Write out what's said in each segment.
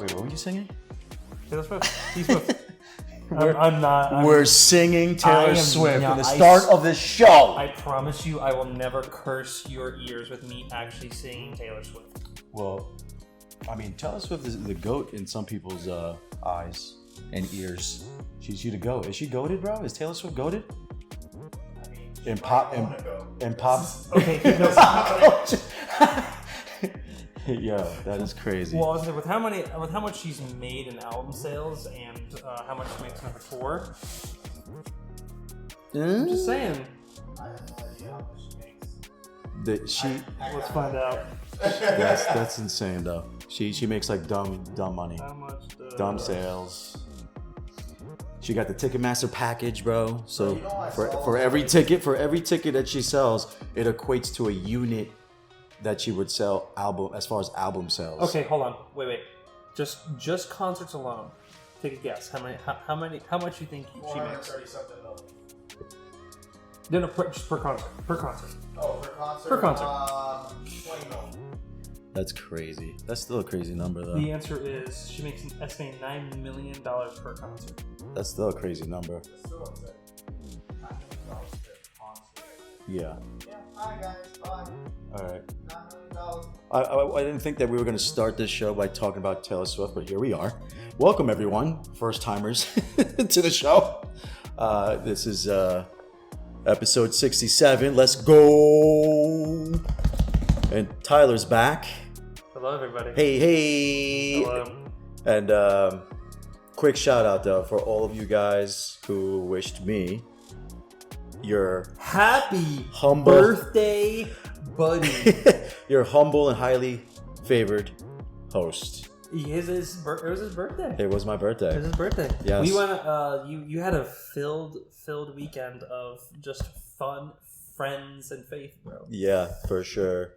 Wait, what were you singing? Taylor Swift. T-Swift. I'm not. We're singing Taylor Swift at the start of this show. I promise you, I will never curse your ears with me actually singing Taylor Swift. Well, I mean, Taylor Swift is the GOAT in some people's eyes and ears. She's the GOAT. Is she goated, bro? Is Taylor Swift goated? I mean, In pop. Okay, he knows. Yeah, that is crazy. Well, I was gonna say, with how much she's made in album sales and how much she makes on her tour. I'm just saying. I have no idea how much she makes. Let's find out. That's insane though. She makes like dumb money. How much? Dumb sales. She got the Ticketmaster package, bro. So for every ticket that she sells, it equates to a unit that she would sell as far as album sales. Okay, hold on. Wait. Just concerts alone. Take a guess. How much you think she makes? 430-something million. No, just per concert. Oh, per concert? Per concert. 20 million. That's crazy. That's still a crazy number though. The answer is she makes an estimated $9 million per concert. That's still a crazy number. That's still upset. $9 million per concert. Yeah. Yeah, hi guys, bye. All right. $9 million. I didn't think that we were going to start this show by talking about Taylor Swift, but here we are. Welcome, everyone, first-timers to the show. This is episode 67. Let's go. And Tyler's back. Hello, everybody. Hey. Hello. And quick shout-out, though, for all of you guys who wished me your Happy humble birthday, buddy. your humble and highly favored host. It was his birthday. It was my birthday. It was his birthday. Yes. We went. You had a filled weekend of just fun, friends, and faith, bro. Yeah, for sure.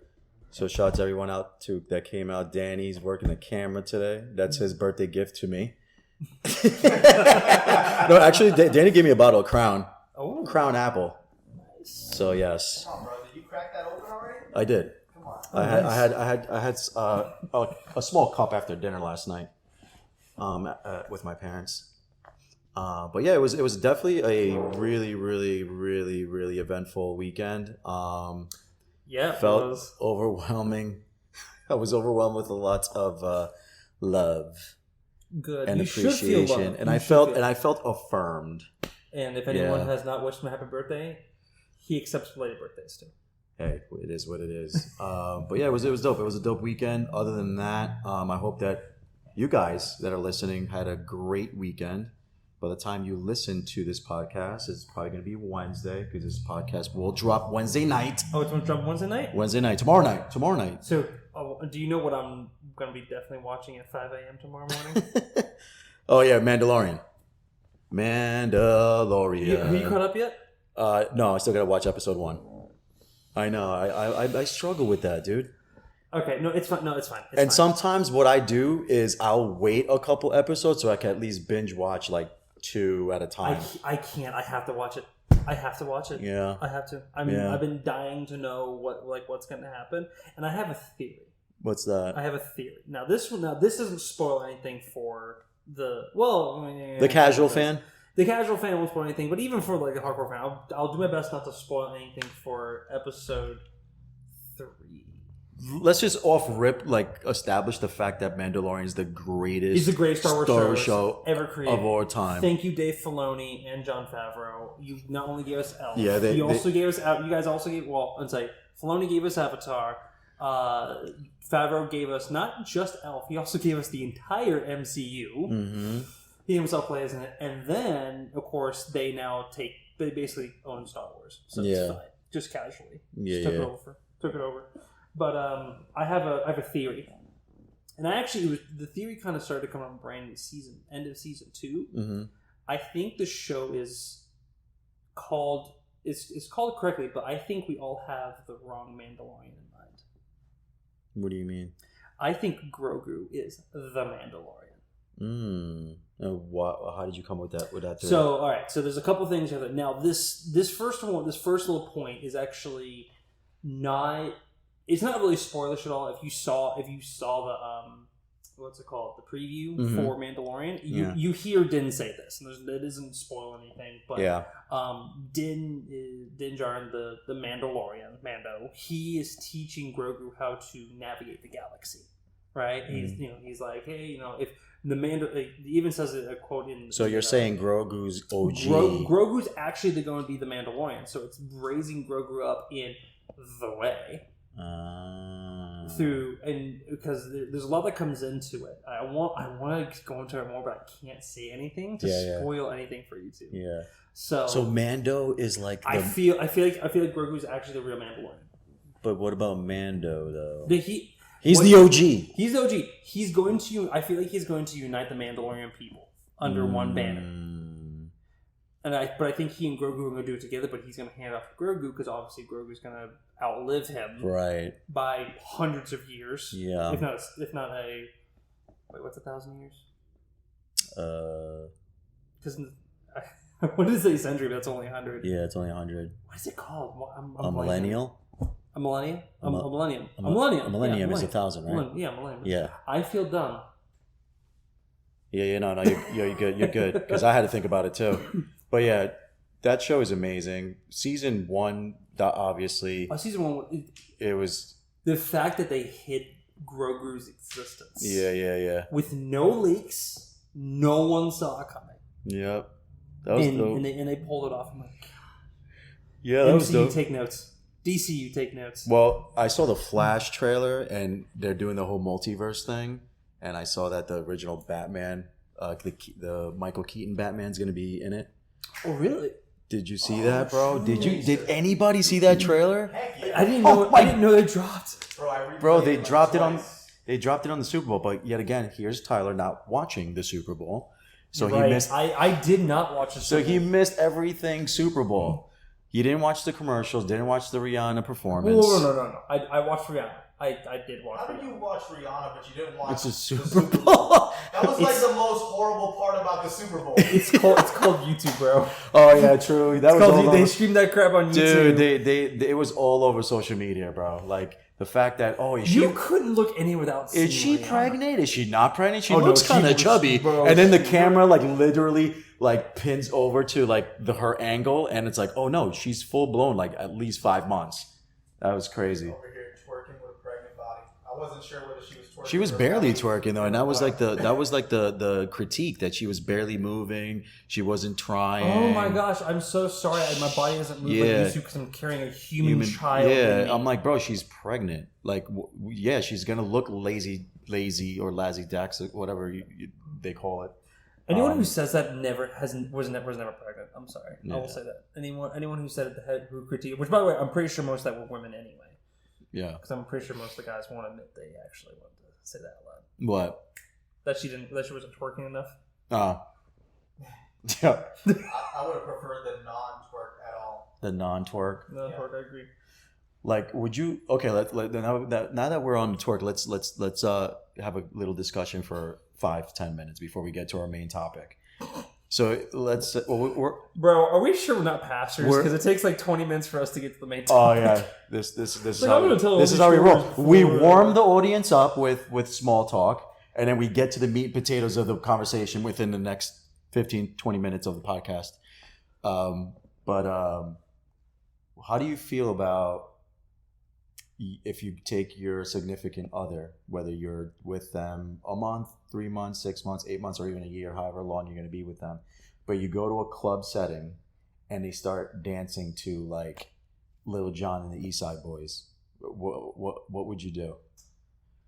So shout out to everyone that came out. Danny's working the camera today. That's his birthday gift to me. No, actually, Danny gave me a bottle of Crown. Oh, Crown Apple. nice. So yes, Come on, bro. Did you crack that open already? I did. Come on. I had a small cup after dinner last night, with my parents. But yeah, it was definitely a really, really, really, really eventful weekend. Yeah, Felt it was. overwhelming. I was overwhelmed with a lot of love Good. and You should feel appreciation, loved. and You I should feel- felt affirmed. And if anyone Yeah. has not wished him a happy birthday, he accepts belated birthdays too. Hey, it is what it is. But yeah, it was dope. It was a dope weekend. Other than that, I hope that you guys that are listening had a great weekend. By the time you listen to this podcast, it's probably going to be Wednesday because this podcast will drop Wednesday night. Oh, it's going to drop Wednesday night? Wednesday night. Tomorrow night. So, do you know what I'm going to be definitely watching at 5 a.m. tomorrow morning? Oh yeah, Mandalorian. Have you caught up yet? No, I still got to watch episode 1. I know. I struggle with that, dude. Okay, no, it's fine. It's fine. Sometimes what I do is I'll wait a couple episodes so I can at least binge watch like 2 at a time. I can't. I have to watch it. Yeah. I have to. Yeah. I've been dying to know what's going to happen, and I have a theory. What's that? I have a theory. Now this doesn't spoil anything for the The casual fan? The casual fan won't spoil anything, but even for like a hardcore fan, I'll do my best not to spoil anything for episode 3. Let's just off rip establish the fact that Mandalorian is the greatest. He's the greatest Star Wars show ever created of all time. Thank you, Dave Filoni and Jon Favreau. You not only gave us Elf, Yeah, you also gave us out. You guys also gave Filoni gave us Avatar. Favreau gave us not just Elf. He also gave us the entire MCU. Mm-hmm. He himself plays in it, and then of course they basically own Star Wars. So it's fine, just casually. Yeah, just took it over. But I have a theory, and the theory kind of started to come up in my brain end of season 2. Mm-hmm. I think the show is called it's called correctly, but I think we all have the wrong Mandalorian in mind. What do you mean? I think Grogu is the Mandalorian. How did you come with that? Theory? So all right, so there's a couple things here. Now this first little point is actually not. It's not really spoilish at all. If you saw what's it called? The preview Mhm. for Mandalorian. Yeah. You hear Din say this, and that doesn't spoil anything. But Yeah. Din Djarin, the Mandalorian, Mando, he is teaching Grogu how to navigate the galaxy. Right? He's like, hey, if the Mando, he even says a quote in. So you're saying Grogu's OG? Grogu's actually going to be the Mandalorian, so it's raising Grogu up in the way. Through and because there's a lot that comes into it. I want to go into it more, but I can't say anything to spoil anything for you two. Yeah. So Mando is like I feel like Grogu's actually the real Mandalorian. But what about Mando though? He's the OG. He's the OG. He's going to. I feel like he's going to unite the Mandalorian people under one banner. But I think he and Grogu are going to do it together. But he's going to hand off to Grogu because obviously Grogu's going to outlive him, right? By hundreds of years. Yeah. If not a. Wait, what's 1,000 years? Because I wanted to say century, but that's only 100. Yeah, it's only 100. What is it called? A millennial. A millennium? A millennium. A millennium is 1,000, right? Yeah, millennium. Yeah. I feel dumb. Yeah, no, you're good. You're good. Because I had to think about it too. But yeah, that show is amazing. Season 1, obviously. Season 1, it was. The fact that they hid Grogu's existence. Yeah. With no leaks, no one saw it coming. Yep. That was dope. And they pulled it off. I'm like, yeah, that was dope. MCU take notes. DCU take notes. Well, I saw the Flash trailer, and they're doing the whole multiverse thing, and I saw that the original Batman, the Michael Keaton Batman's going to be in it. Oh, really? Did you see that, bro? Did anybody see that trailer? I didn't know. I didn't know they dropped. Bro, they dropped it on. They dropped it on the Super Bowl, but yet again, here's Tyler not watching the Super Bowl, so he missed. I did not watch the Super Bowl. So he missed everything Super Bowl. You didn't watch the commercials, didn't watch the Rihanna performance. No. I watched Rihanna. I did watch Rihanna. How did you watch Rihanna, but you didn't watch It's a the Super Bowl. That was like the most horrible part about the Super Bowl. It's called YouTube, bro. Oh yeah, true. That was all over. They streamed that crap on YouTube. Dude, it was all over social media, bro. Like the fact that you couldn't look anywhere without seeing Is she Rihanna. pregnant? Is she not pregnant? She Oh, no, looks she kind of was- chubby. bro, and then the she- camera like literally like pins over to like her angle, and it's like, oh no, she's full blown like at least 5 months. That was crazy. Over here twerking with a pregnant body. I wasn't sure whether she was twerking. She was or barely not. twerking though, and that was like the critique that she was barely moving. She wasn't trying. Oh my gosh, I'm so sorry. My body doesn't move like it used to because I'm carrying a human child. Yeah, in me. I'm like, bro, she's pregnant. Like, yeah, she's gonna look lazy or lazy-dax, whatever they call it. Anyone who says that was never pregnant. I'm sorry. Yeah. I will say that. Anyone who said it who critiqued, which by the way, I'm pretty sure most of that were women anyway. Yeah. Because I'm pretty sure most of the guys won't admit they actually wanted to say that out loud. What? That she wasn't twerking enough. Yeah. I would have preferred the non-twerk at all. The non-twerk. No, Yeah. twerk. I agree. Like, would you? Okay, now that we're on twerk, let's have a little discussion for 5-10 minutes before we get to our main topic. So let's. Bro, are we sure we're not pastors? Because it takes like 20 minutes for us to get to the main Oh topic. yeah, this is Like, I'm gonna tell this all is how we these roll. stories We before- warm the audience up with small talk, and then we get to the meat and potatoes of the conversation within the next 15-20 minutes of the podcast. How do you feel about if you take your significant other, whether you're with them a month, 3 months, 6 months, 8 months, or even a year, however long you're going to be with them, but you go to a club setting and they start dancing to like Lil Jon and the East Side Boys, what would you do?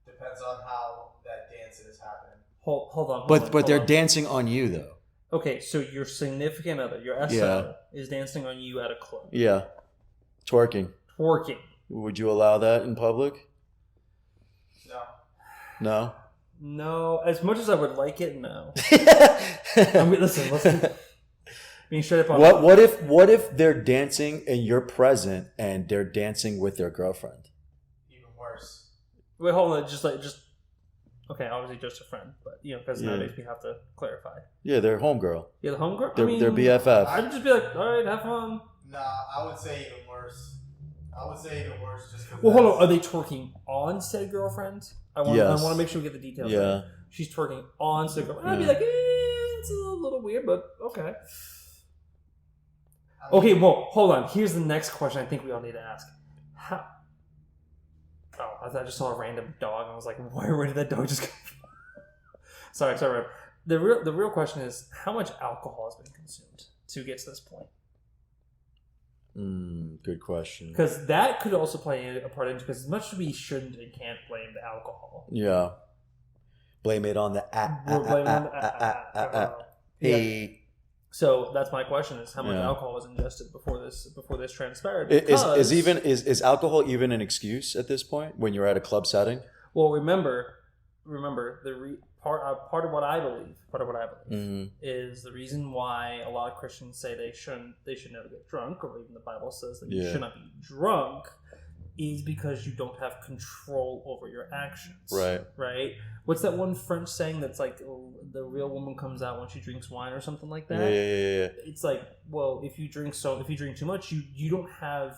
Depends on how that dancing is happening. Hold on. But they're dancing on you though. Okay, so your significant other, your SO, Yeah. is dancing on you at a club. Yeah, twerking. Twerking. Would you allow that in public? No. No. No, as much as I would like it, no. I mean, listen. Being straight up on What if they're dancing and you're present and they're dancing with their girlfriend? Even worse. Wait, hold on. Just okay, obviously just a friend, but because nowadays we have to clarify. Yeah, they're homegirl. Yeah, the homegirl. They're BFF. I'd just be like, all right, have fun. Nah, I would say even worse. I would say the worst. Just Well, hold on. Are they twerking on said girlfriend? I want to make sure we get the details. Yeah. Right. She's twerking on said girlfriend. I'd be like, it's a little weird, but okay. Okay, well, hold on. Here's the next question I think we all need to ask. How... Oh, I just saw a random dog, and I was like, where did that dog just come from? Sorry. The real question is, how much alcohol has been consumed to get to this point? Good question. Because that could also play a part into, because as much as we shouldn't and can't blame the alcohol. Yeah. Blame it on the Hey. So that's my question: is how much alcohol was ingested before this transpired? Is alcohol even an excuse at this point when you're at a club setting? Well, remember part of what I believe is the reason why a lot of Christians say they should never get drunk, or even the Bible says that you should not be drunk, is because you don't have control over your actions. Right? What's that one French saying that's like, the real woman comes out when she drinks wine, or something like that? Yeah. It's like, well, if you drink too much, you don't have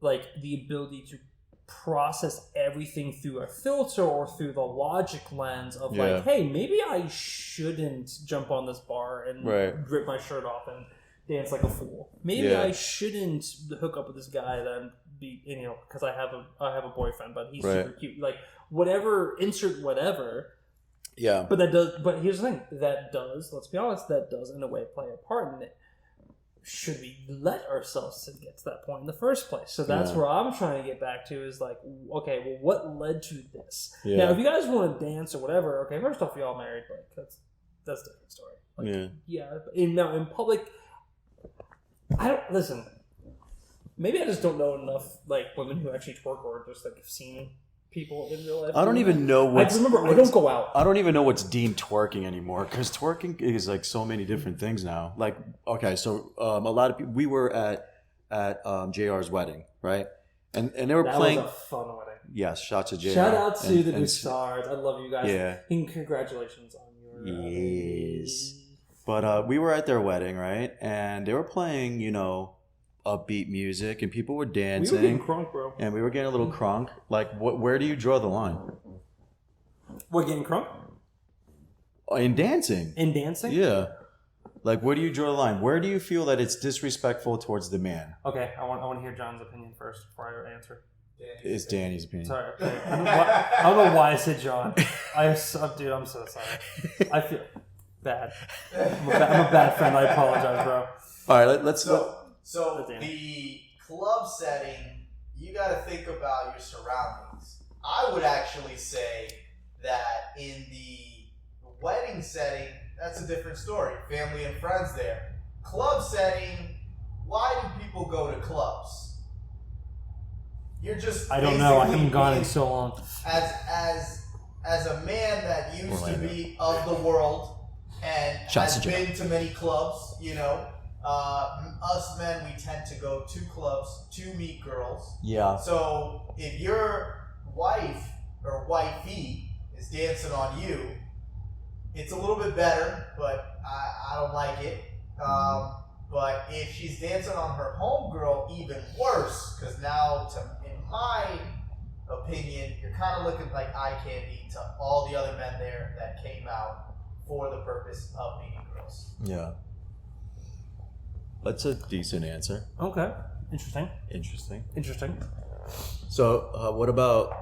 like the ability to process everything through a filter or through the logic lens of like, hey, maybe I shouldn't jump on this bar and rip my shirt off and dance like a fool. Maybe I shouldn't hook up with this guy that I'm because I have a boyfriend, but he's super cute. Like whatever, insert whatever. Yeah. But here's the thing. Let's be honest, that does in a way play a part in it. Should we let ourselves to get to that point in the first place? So that's where I'm trying to get back to, is like, okay, well, what led to this? Now, if you guys want to dance or whatever, okay, first off, y'all married, but that's a different story. Like, now in public, listen. Maybe I just don't know enough like women who actually twerk, or just like have seen people in real life. I don't even know what's... I don't go out. I don't even know what's deemed twerking anymore, because twerking is like so many different things now. Like, okay, so a lot of people... We were at JR's wedding, right? And they were playing... That was a fun wedding. Yes, shout to JR. Shout out to the new stars. I love you guys. Yeah. And congratulations on your... Yes. But we were at their wedding, right? And they were playing, upbeat music, and people were dancing. We were getting crunk, bro. And we were getting a little crunk. Like, where do you draw the line? We're getting crunk? In dancing. In dancing? Yeah. Like, where do you draw the line? Where do you feel that it's disrespectful towards the man? Okay, I want to hear John's opinion first before I answer. It's Danny's opinion. Sorry. Okay. I don't know why I said John. I'm so sorry. I feel bad. I'm a bad friend. I apologize, bro. All right, let's... So the club setting, you got to think about your surroundings. I would actually say that in the wedding setting, that's a different story. Family and friends there. Club setting, why do people go to clubs? You're just... I don't know. I haven't gone in so long. As a man that used to be of the world and has been to many clubs, us men, we tend to go to clubs to meet girls. Yeah. So if your wife or wifey is dancing on you, it's a little bit better, but I don't like it. But if she's dancing on her homegirl, even worse, because now, in my opinion, you're kind of looking like eye candy to all the other men there that came out for the purpose of meeting girls. Yeah. That's a decent answer. Okay. Interesting. So, what about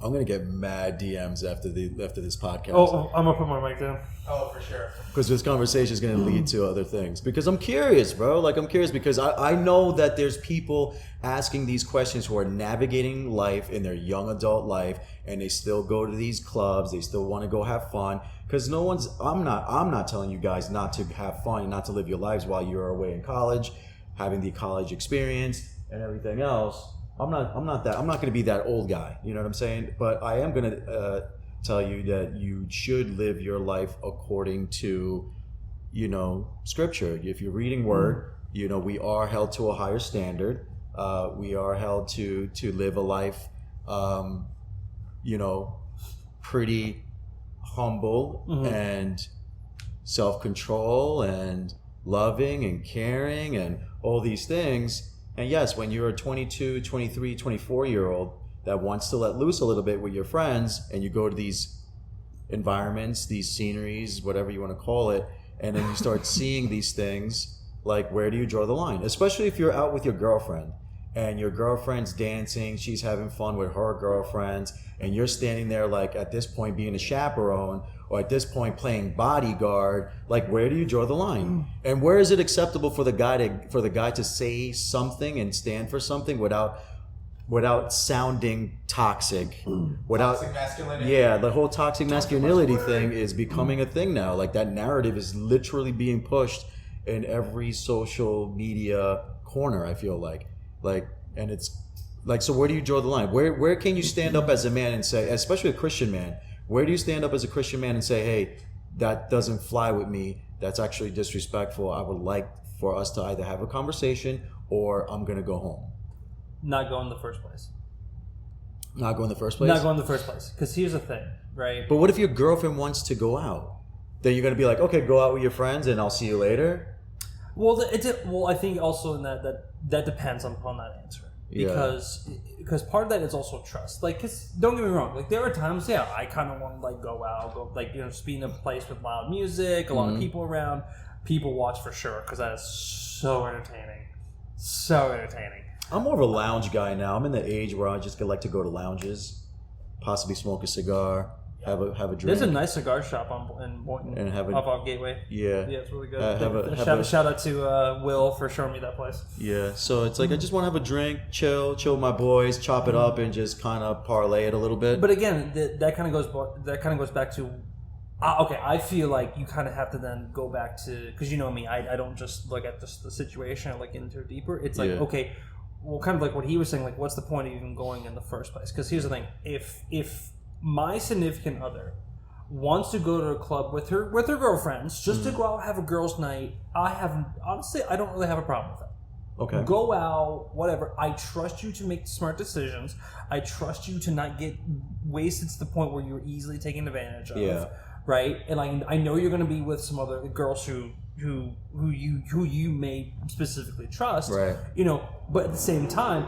I'm gonna get mad DMs after this podcast. Oh, I'm gonna put my mic down. Oh, for sure. Because this conversation is gonna lead to other things. Because I'm curious, bro. Like, I'm curious because I know that there's people asking these questions who are navigating life in their young adult life, and they still go to these clubs. They still want to go have fun. Because I'm not telling you guys not to have fun and not to live your lives while you're away in college, having the college experience and everything else. I'm not going to be that old guy. You know what I'm saying? But I am going to tell you that you should live your life according to, scripture. If you're reading word, we are held to a higher standard. We are held to live a life, pretty humble and self-control and loving and caring and all these things. And yes, when you're a 22, 23, 24-year-old that wants to let loose a little bit with your friends, and you go to these environments, these sceneries, whatever you want to call it, and then you start seeing these things, like, where do you draw the line? Especially if you're out with your girlfriend and your girlfriend's dancing, she's having fun with her girlfriends, and you're standing there, like, at this point being a chaperone, or at this point playing bodyguard. Like, where do you draw the line? And where is it acceptable for the guy to say something and stand for something without sounding toxic, without Toxic masculinity. Yeah, the whole toxic masculinity thing is becoming a thing now. Like, that narrative is literally being pushed in every social media corner, I feel like, and it's like, so where do you draw the line? Where can you stand up as a man and say, especially a Christian man, where do you stand up as a Christian man and say, hey, that doesn't fly with me, that's actually disrespectful, I would like for us to either have a conversation or I'm gonna go home? Not go in the first place. Not go in the first place? Not go in the first place. Because here's the thing, right? But what if your girlfriend wants to go out? Then you're going to be like, okay, go out with your friends and I'll see you later? Well, I think also in that depends upon that answer. Because part of that is also trust. Like, cause don't get me wrong. Like, there are times, I kind of want to, like, go out, just be in a place with loud music, a lot of people around. People watch for sure, because that is so entertaining. So entertaining. I'm more of a lounge guy now. I'm in the age where I just like to go to lounges, possibly smoke a cigar, have a drink. There's a nice cigar shop in Boynton, and off Gateway. Yeah, it's really good. Shout out to Will for showing me that place. Yeah, so it's like, I just want to have a drink, chill with my boys, chop it up, and just kind of parlay it a little bit. But again, that kind of goes back to. Okay, I feel like you kind of have to then go back to, because you know me, I don't just look at just the situation, I like into it deeper. It's like, okay, well, kind of like what he was saying, like, what's the point of even going in the first place? Because here's the thing: if my significant other wants to go to a club with her girlfriends just to go out and have a girls' night, I don't really have a problem with that. Okay. Go out, whatever. I trust you to make smart decisions. I trust you to not get wasted to the point where you're easily taken advantage of. Yeah. Right, and I know you're going to be with some other girls who you may specifically trust. Right. But at the same time,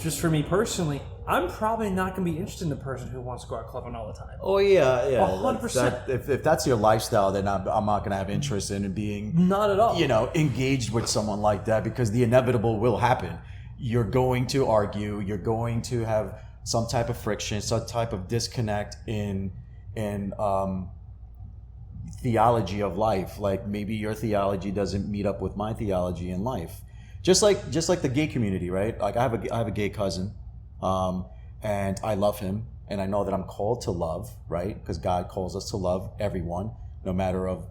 just for me personally, I'm probably not going to be interested in a person who wants to go out clubbing all the time. Oh yeah. 100%. If that's your lifestyle, then I'm not going to have interest in being not at all. Engaged with someone like that, because the inevitable will happen. You're going to argue. You're going to have some type of friction, some type of disconnect in theology of life. Like, maybe your theology doesn't meet up with my theology in life. Just like the gay community, right? Like, I have a gay cousin, and I love him, and I know that I'm called to love, right? Because God calls us to love everyone, no matter of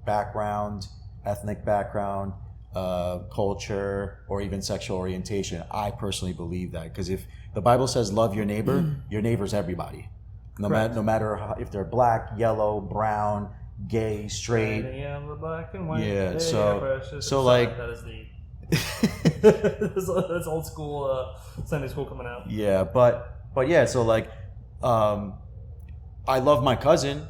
background, ethnic background, culture, or even sexual orientation. I personally believe that, because if the Bible says love your neighbor, your neighbor's everybody. No matter if they're black, yellow, brown, gay, straight. Black and white. Yeah. So like. That is that's old school Sunday school coming out. Yeah, but yeah. So like, I love my cousin.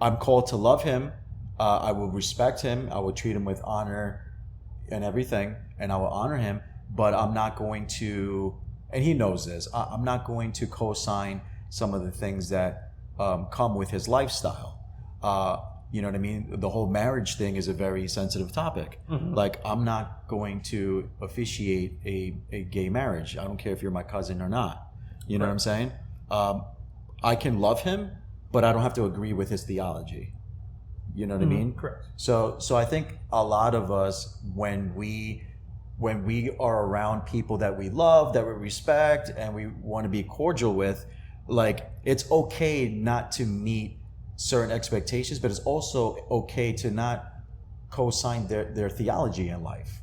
I'm called to love him. I will respect him. I will treat him with honor and everything, and I will honor him. But I'm not going to, and he knows this. I'm not going to co-sign some of the things that come with his lifestyle. You know what I mean? The whole marriage thing is a very sensitive topic. Mm-hmm. Like, I'm not going to officiate a gay marriage. I don't care if you're my cousin or not. You know what I'm saying? I can love him, but I don't have to agree with his theology. You know what I mean? Correct. So I think a lot of us, when we are around people that we love, that we respect, and we want to be cordial with, like, it's okay not to meet certain expectations, but it's also okay to not co-sign their theology in life.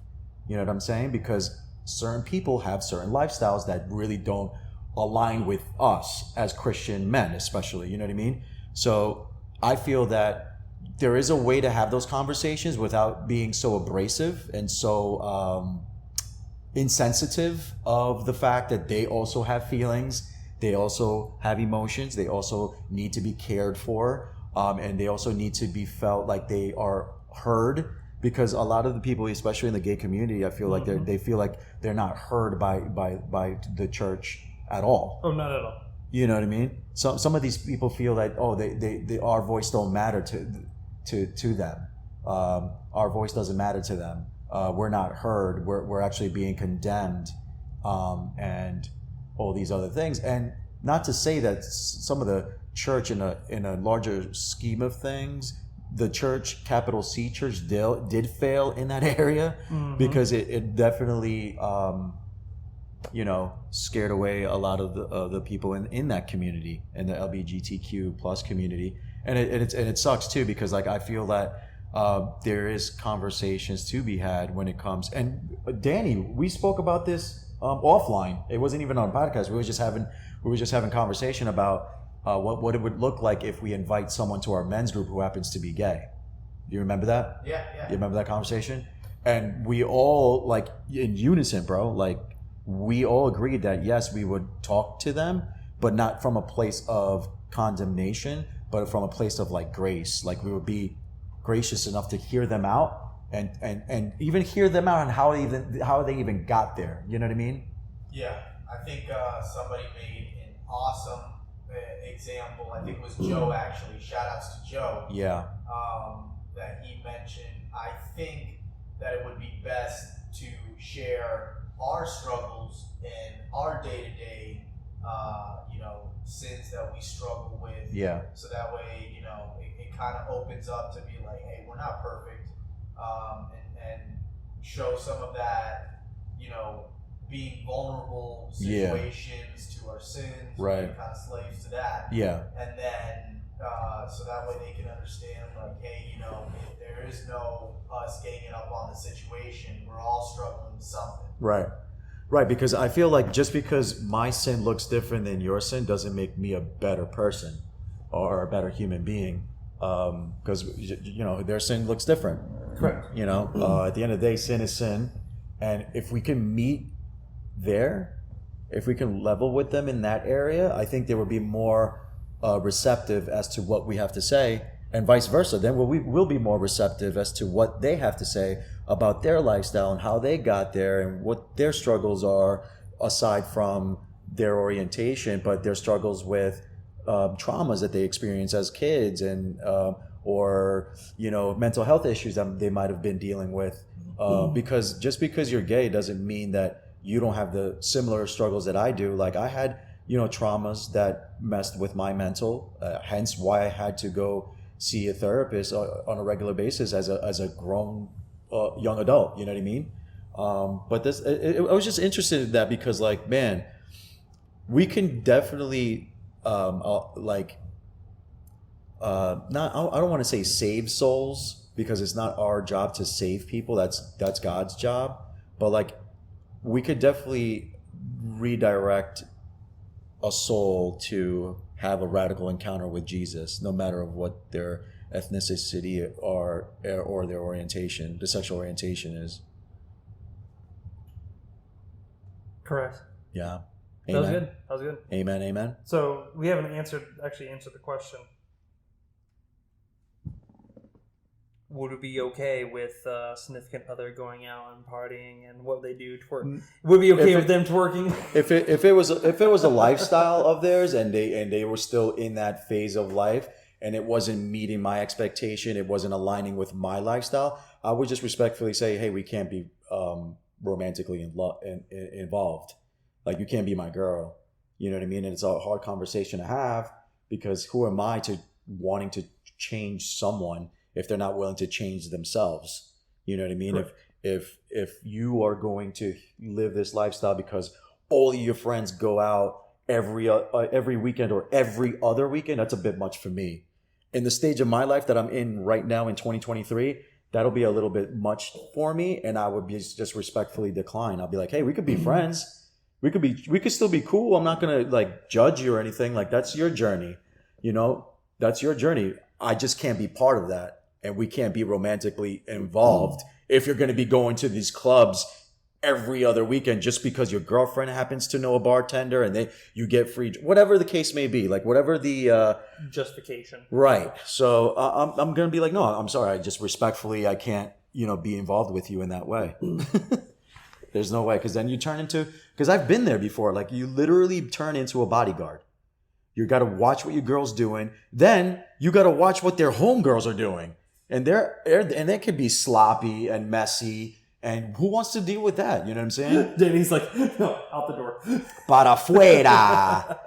You know what I'm saying? Because certain people have certain lifestyles that really don't align with us as Christian men, especially. You know what I mean? So I feel that there is a way to have those conversations without being so abrasive and so insensitive of the fact that they also have feelings. They also have emotions. They also need to be cared for. And they also need to be felt like they are heard because a lot of the people, especially in the gay community, I feel like they feel like they're not heard by the church at all. Oh, not at all. You know what I mean? So some of these people feel that they our voice don't matter to them. Our voice doesn't matter to them. We're not heard. We're actually being condemned, and all these other things. And not to say that some of the church in a larger scheme of things, the church, capital C church, did fail in that area, because it definitely scared away a lot of the people in that community, in the LGBTQ plus community, and it sucks too, because like I feel that there is conversations to be had when it comes. And Danny, we spoke about this offline. It wasn't even on a podcast. We were just having conversation about what it would look like if we invite someone to our men's group who happens to be gay. Do you remember that? Yeah. You remember that conversation? And we all, like, in unison, bro, like, we all agreed that yes, we would talk to them, but not from a place of condemnation, but from a place of like grace. Like, we would be gracious enough to hear them out and even hear them out and how they even got there. You know what I mean? Yeah, I think somebody made an awesome example. I think it was Joe, actually. Shout outs to Joe. Yeah. That he mentioned. I think that it would be best to share our struggles and our day-to-day, sins that we struggle with. Yeah. So that way, it kind of opens up to be like, hey, we're not perfect, and show some of that, being vulnerable situations to our sins. Right. We're kind of slaves to that. Yeah. And then, so that way they can understand, like, hey, if there is no us ganging up on the situation, we're all struggling with something. Right, because I feel like just because my sin looks different than your sin doesn't make me a better person or a better human being, because their sin looks different. Correct. At the end of the day, sin is sin, and if we can meet there, if we can level with them in that area, I think they would be more receptive as to what we have to say, and vice versa. Then we will be more receptive as to what they have to say about their lifestyle and how they got there and what their struggles are, aside from their orientation, but their struggles with traumas that they experience as kids, and or mental health issues that they might have been dealing with. Because just because you're gay doesn't mean that you don't have the similar struggles that I do. Like, I had traumas that messed with my mental, hence why I had to go see a therapist on a regular basis as a grown young adult. You know what I mean? But I was just interested in that because, like, man, we can definitely not. I don't want to say save souls, because it's not our job to save people. That's God's job. But like, we could definitely redirect a soul to have a radical encounter with Jesus, no matter of what their ethnicity or their orientation, the sexual orientation is. Correct. Yeah. That was good. Amen. So we haven't answered the question. Would it be okay with a significant other going out and partying, and what they do twerk? Would it be okay with them twerking? If it was a lifestyle of theirs, and they were still in that phase of life, and it wasn't meeting my expectation, it wasn't aligning with my lifestyle, I would just respectfully say, hey, we can't be romantically involved. Like, you can't be my girl. You know what I mean? And it's a hard conversation to have, because who am I to wanting to change someone if they're not willing to change themselves? You know what I mean? Right. If you are going to live this lifestyle because all of your friends go out every weekend or every other weekend, that's a bit much for me. In the stage of my life that I'm in right now in 2023, that'll be a little bit much for me, and I would just respectfully decline. I'll be like, hey, we could be friends. We could still be cool. I'm not gonna like judge you or anything. Like, that's your journey. That's your journey. I just can't be part of that. And we can't be romantically involved if you're going to be going to these clubs every other weekend just because your girlfriend happens to know a bartender and you get free, whatever the case may be, like whatever the justification. Right. So I'm going to be like, no, I'm sorry. I just respectfully, I can't be involved with you in that way. There's no way, because then you turn into, because I've been there before. Like, you literally turn into a bodyguard. You got to watch what your girl's doing. Then you got to watch what their homegirls are doing, and they could be sloppy and messy. And who wants to deal with that? You know what I'm saying? Danny's like, no, out the door. Para afuera.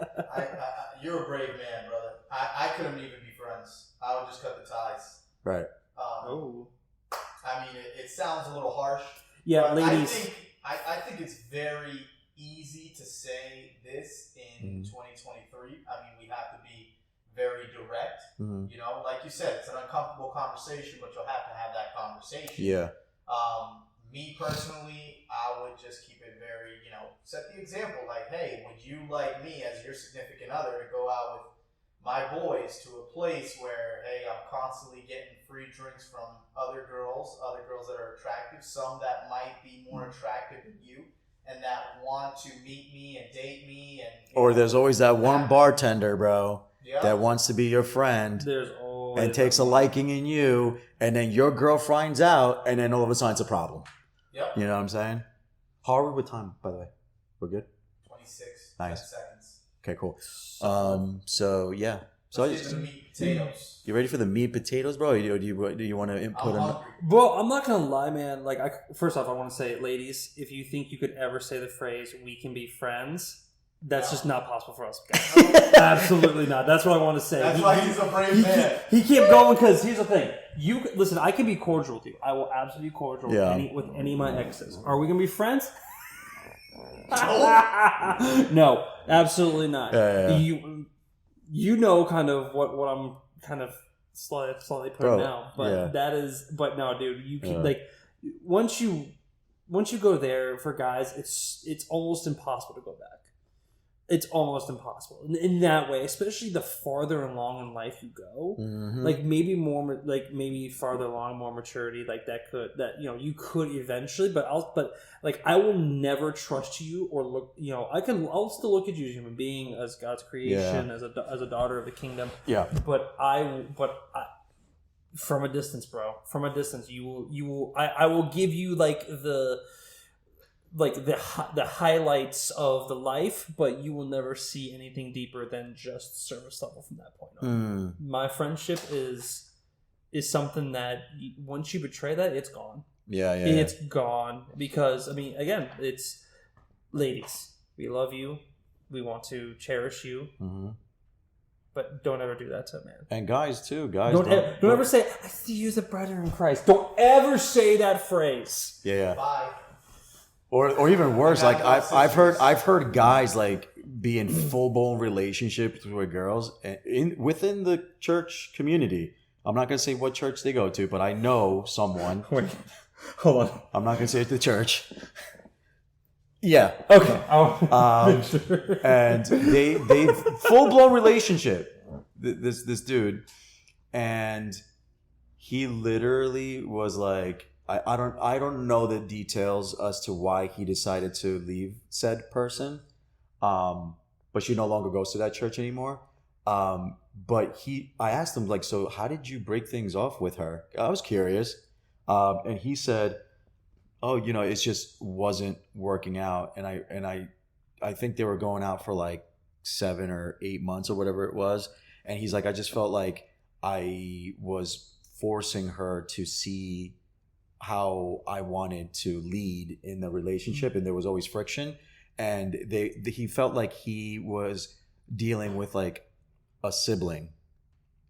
You're a brave man, brother. I couldn't even be friends. I would just cut the ties. Right. I mean, it sounds a little harsh. Yeah, ladies. I think it's very easy to say this in 2023. I mean, we have to be very direct. You know, like you said, it's an uncomfortable conversation, but you'll have to have that conversation. Yeah. Me personally, I would just keep it very, set the example. Like, hey, would you like me as your significant other to go out with my boys to a place where, hey, I'm constantly getting free drinks from other girls that are attractive, some that might be more attractive than you, and that want to meet me and date me, and or there's always that one bartender, bro, yeah, that wants to be your friend. There's always and takes a liking in you, and then your girl finds out, and then all of a sudden it's a problem. Yep. You know what I'm saying? How are we with time, by the way? We're good? 26 nice. seconds. Okay, cool. So yeah. So let's get the meat and potatoes. You ready for the meat and potatoes, bro? Or do you want to input them? Bro, I'm not gonna lie, man. Like, first off, I want to say, ladies, if you think you could ever say the phrase "we can be friends," that's just not possible for us, guys. Absolutely not. That's what I want to say. That's why he's a brave man. He kept going because here's the thing. You listen. I can be cordial with you. I will absolutely be cordial with any of my exes. Are we gonna be friends? No, absolutely not. Yeah. You know kind of what I'm kind of slightly putting out, but but no, dude, you can like once you go there for guys, it's almost impossible to go back. It's almost impossible in that way, especially the farther along in life you go. Like maybe farther along, more maturity, like you could eventually. But I will never trust you or look. I'll still look at you as a human being, as God's creation, as a daughter of the kingdom. Yeah. But I from a distance, bro. From a distance, I will give you the highlights of the life, but you will never see anything deeper than just surface level from that point on. My friendship is something that once you betray that, it's gone. It's gone because again, it's ladies. We love you. We want to cherish you. But don't ever do that to a man. And guys too. Guys don't ever say, "I see you as a brother in Christ." Don't ever say that phrase. Yeah. Bye. Or even worse, like I've heard guys like be in full blown relationships with girls within the church community. I'm not gonna say what church they go to, but I know someone. Wait, hold on. I'm not gonna say it's the church. Yeah. Okay. And they full blown relationship. This dude, and he literally was like. I don't know the details as to why he decided to leave said person, but she no longer goes to that church anymore. But I asked him like, so how did you break things off with her? I was curious, and he said, "Oh, it just wasn't working out, and I think they were going out for like 7 or 8 months or whatever it was, and he's like, I just felt like I was forcing her to see." How I wanted to lead in the relationship, and there was always friction, and he felt like he was dealing with like a sibling,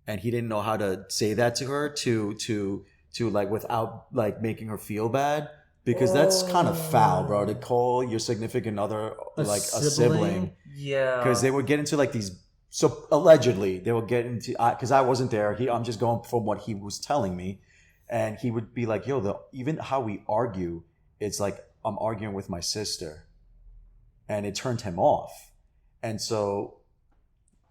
and he didn't know how to say that to her to like without like making her feel bad, because that's kind of foul, bro, to call your significant other like a sibling. Yeah, because they would get into like these. So allegedly they would get into, because I wasn't there. I'm just going from what he was telling me. And he would be like, even how we argue, it's like I'm arguing with my sister. And it turned him off. And so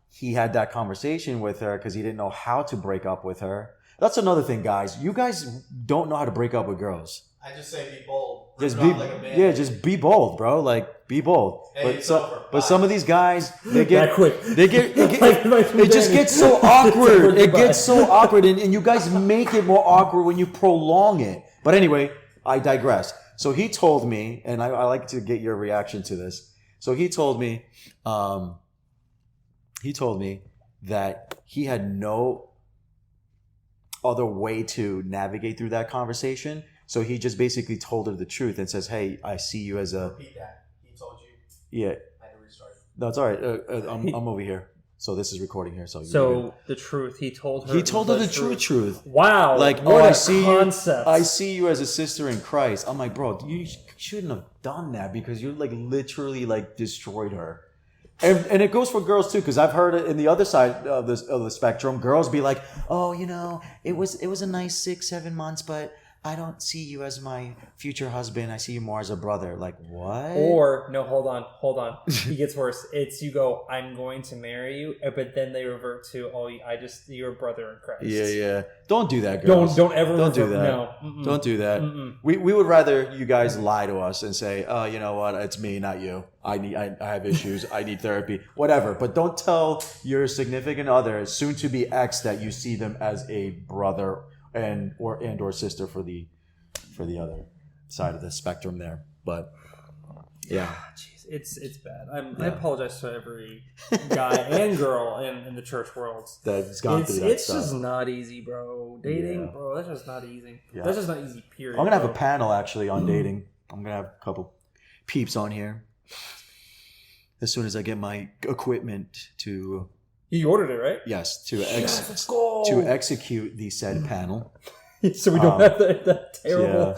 he had that conversation with her because he didn't know how to break up with her. That's another thing, guys. You guys don't know how to break up with girls. I just say be bold. Just be bold, bro. Like, be bold. Hey, but some of these guys, they get quick. It just gets so awkward. It gets so awkward, and you guys make it more awkward when you prolong it. But anyway, I digress. So he told me, and I like to get your reaction to this. So he told me that he had no other way to navigate through that conversation. So he just basically told her the truth and says, "Hey, I see you as a." Repeat that. He told you. Yeah. I had to restart. No, it's all right. I'm over here. So this is recording here. So the truth, he told her. He told her the true truth. Wow! Like, what I a see concept. you. I see you as a sister in Christ. I'm like, bro, you shouldn't have done that because you like literally like destroyed her. And it goes for girls too, because I've heard it in the other side of the spectrum. Girls be like, "Oh, it was a nice 6-7 months, but I don't see you as my future husband. I see you more as a brother." Like, what? Or no, hold on. He gets worse. It's you go, "I'm going to marry you," but then they revert to, "Oh, you're a brother in Christ." Yeah. Don't do that, girls. Don't ever. Don't do revert. that. No. Mm-mm. Don't do that. Mm-mm. We would rather you guys lie to us and say, "Oh, you know what? It's me, not you. I have issues. I need therapy. Whatever." But don't tell your significant other, soon to be ex, that you see them as a brother or sister for the other side of the spectrum there. But yeah, Jeez, it's bad. I apologize to every guy and girl in the church world. That's gone through that It's stuff. just not easy, bro. Dating, Yeah. bro, that's just not easy. Yeah. That's just not easy, period. I'm gonna have bro. a panel actually on dating. I'm gonna have a couple peeps on here as soon as I get my equipment to You ordered it, right? let's go. to execute the said panel. So we don't have that terrible,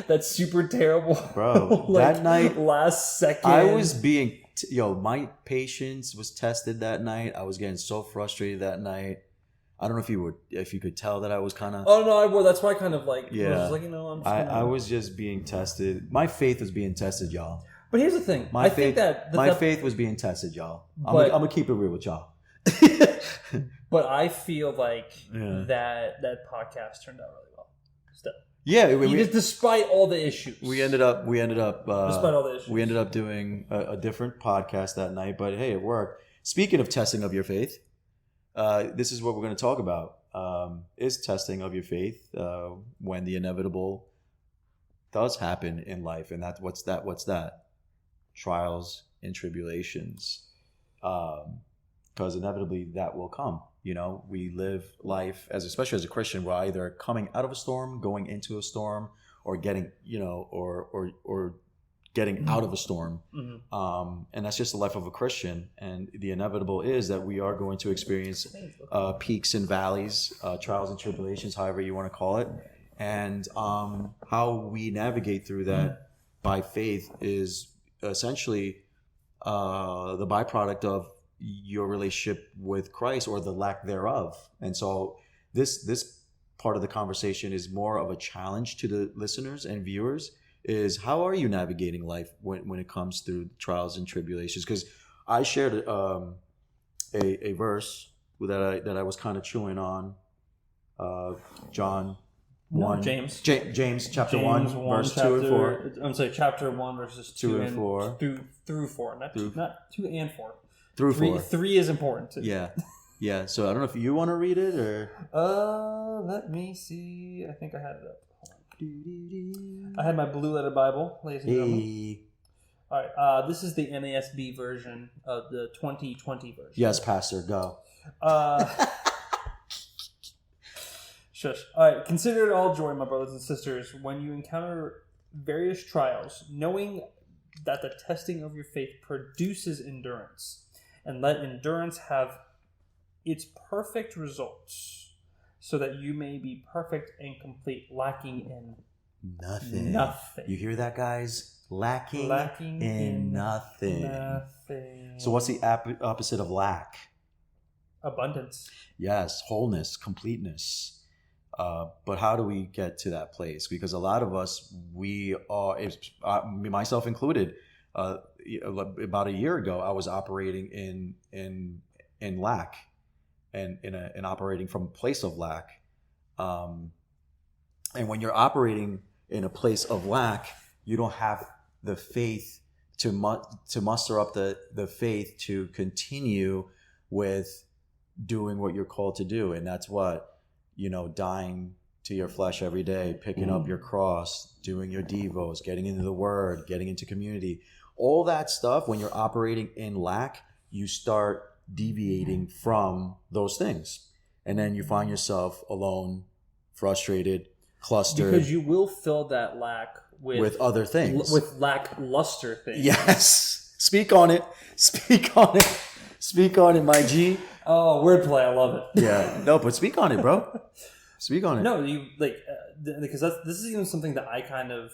that super terrible, Bro, like, that night, last second. I was being my patience was tested that night. I was getting so frustrated that night. I don't know if you could tell that I was kind of. Oh no, that's why I kind of like. Yeah. I was like, I'm. Just I was just being tested. My faith was being tested, y'all. But here's the thing. My think that my faith was being tested, y'all. I'm But- gonna keep it real with y'all. But I feel like Yeah. that podcast turned out really well. Still, Yeah, despite all the issues, we ended up despite all the issues, we ended up doing a different podcast that night. But hey, it worked. Speaking of testing of your faith, this is what we're going to talk about. Is testing of your faith when the inevitable does happen in life, and what's that? Trials and tribulations, because inevitably that will come. We live life especially as a Christian, we're either coming out of a storm, going into a storm, or getting or getting out of a storm. Mm-hmm. And that's just the life of a Christian. And the inevitable is that we are going to experience peaks and valleys, trials and tribulations, however you want to call it. And how we navigate through that by faith is essentially the byproduct of your relationship with Christ or the lack thereof. And so this part of the conversation is more of a challenge to the listeners and viewers, is how are you navigating life when it comes through trials and tribulations? Because I shared a verse that I was kind of chewing on, John 1. James chapter James 1 verse 2 and 4. I'm sorry, chapter 1 verses 2 and 4 through 4, not 2 and 4. Through 4. 3 is important too. Yeah. So I don't know if you want to read it or. Let me see. I think I had it up. I had my blue letter Bible, ladies and gentlemen. All right. This is the NASB version of the 2020 version. Yes, Pastor, go. Shush. All right. Consider it all joy, my brothers and sisters, when you encounter various trials, knowing that the testing of your faith produces endurance. And let endurance have its perfect results, so that you may be perfect and complete, lacking in nothing. You hear that, guys? Lacking in nothing. So what's the opposite of lack? Abundance. Yes, wholeness, completeness. But how do we get to that place? Because a lot of us, we are, myself included, about a year ago, I was operating in lack, and in operating from a place of lack. And when you're operating in a place of lack, you don't have the faith to muster up the faith to continue with doing what you're called to do, and that's what dying to your flesh every day, picking up your cross, doing your devos, getting into the word, getting into community, all that stuff, when you're operating in lack, you start deviating from those things. And then you find yourself alone, frustrated, clustered. Because you will fill that lack with other things. With lackluster things. Yes. Speak on it. Speak on it. Speak on it, my G. Oh, wordplay. I love it. Yeah. No, but speak on it, bro. Speak on it. No, you like because this is even something that I kind of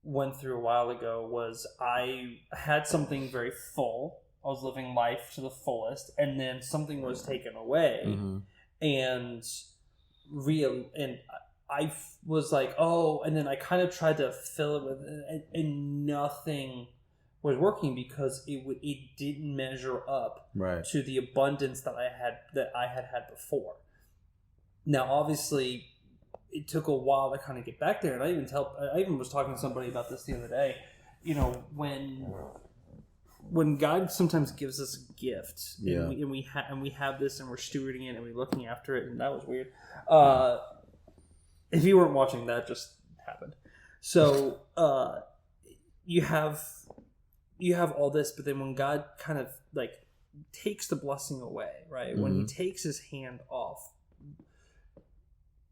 went through a while ago. Was I had something very full. I was living life to the fullest, and then something was taken away, and I was like, oh, and then I kind of tried to fill it with, and nothing was working because it didn't measure up to the abundance that I had before. Now, obviously, it took a while to kind of get back there, and I even was talking to somebody about this the other day. You know, when God sometimes gives us a gift, and we have this, and we're stewarding it, and we're looking after it, and that was weird. If you weren't watching, that just happened. So you have all this, but then when God kind of like takes the blessing away, right? When He takes His hand off,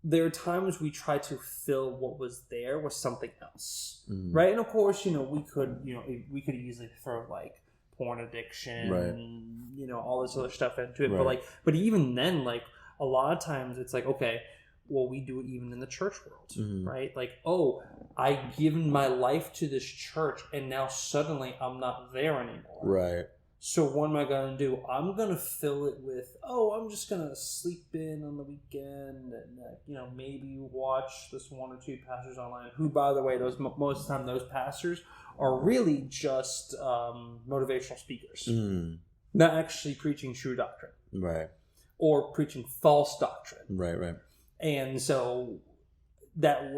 there are times we try to fill what was there with something else, right? And of course, we could easily throw like porn addiction, and all this other stuff into it. But even then, like a lot of times, it's like, okay, well, we do it even in the church world, right? Like, oh, I've given my life to this church, and now suddenly I'm not there anymore, right? So what am I going to do? I'm going to fill it with, I'm just going to sleep in on the weekend and, maybe watch this one or two pastors online who, by the way, most of the time those pastors are really just motivational speakers, not actually preaching true doctrine. Right. Or preaching false doctrine. Right. And so that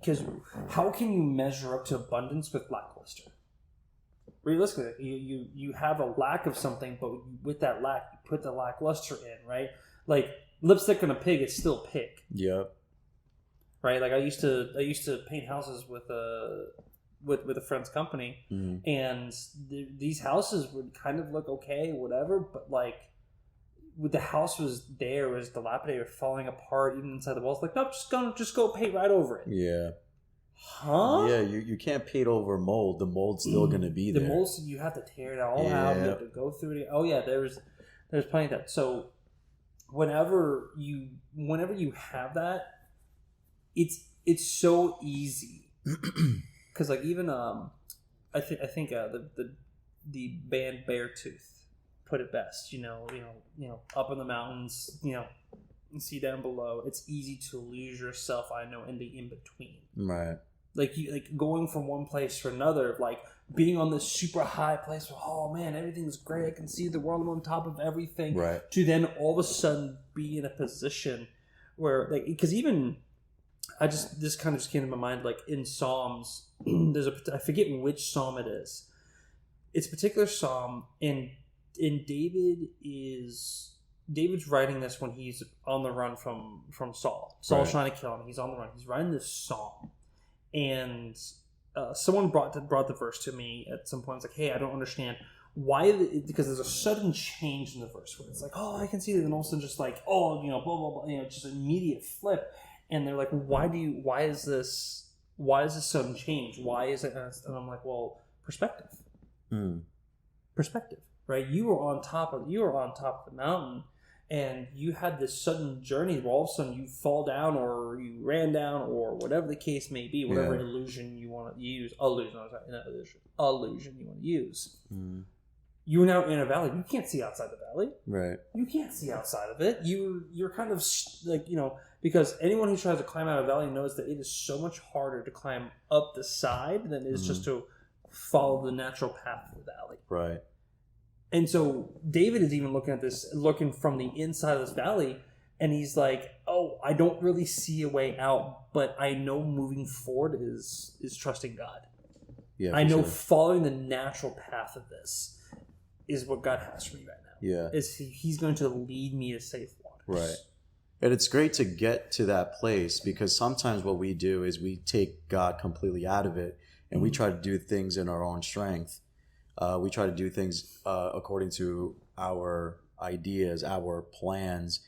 because how can you measure up to abundance with lackluster? Realistically, you have a lack of something, but with that lack, you put the lackluster in, right? Like lipstick on a pig is still pig. Yep. Right. Like I used to paint houses with a friend's company, and these houses would kind of look okay, whatever, but like with the house was dilapidated, falling apart, even inside the walls. Like, no, just go paint right over it. Yeah. Huh? Yeah, you can't paint over mold. The mold's still going to be there. The mold, you have to tear it all out. You have to go through it. Oh yeah, there's plenty of that. So whenever you have that, it's so easy because like even I think the band Beartooth put it best. Up in the mountains, see down below. It's easy to lose yourself. I know in the in between. Right. Like going from one place to another, like being on this super high place where, oh man, everything's great. I can see the world on top of everything. Right. To then all of a sudden be in a position where, like, because even this kind of just came to my mind. Like in Psalms, I forget which Psalm it is. It's a particular Psalm, and David's writing this when he's on the run from Saul. Saul's trying to kill him. He's on the run. He's writing this psalm, and someone brought the verse to me at some point. It's like, hey, I don't understand why, because there's a sudden change in the verse where it's like, oh, I can see it, and all of a sudden just like, oh, blah blah blah, just an immediate flip, and they're like, why is this sudden change? Why is it? And I'm like, well, perspective, perspective, right? You were on top of the mountain. And you had this sudden journey where all of a sudden you fall down or you ran down or whatever the case may be, whatever illusion you want to use. Illusion you want to use. You're now in a valley. You can't see outside the valley. Right. You can't see outside of it. You're kind of like, because anyone who tries to climb out of a valley knows that it is so much harder to climb up the side than it is just to follow the natural path of the valley. Right. And so David is even looking from the inside of this valley, and he's like, oh, I don't really see a way out, but I know moving forward is trusting God. Yeah, I know following the natural path of this is what God has for me right now. Yeah. He's going to lead me to safe waters. Right. And it's great to get to that place, because sometimes what we do is we take God completely out of it, and we try to do things in our own strength. We try to do things according to our ideas, our plans.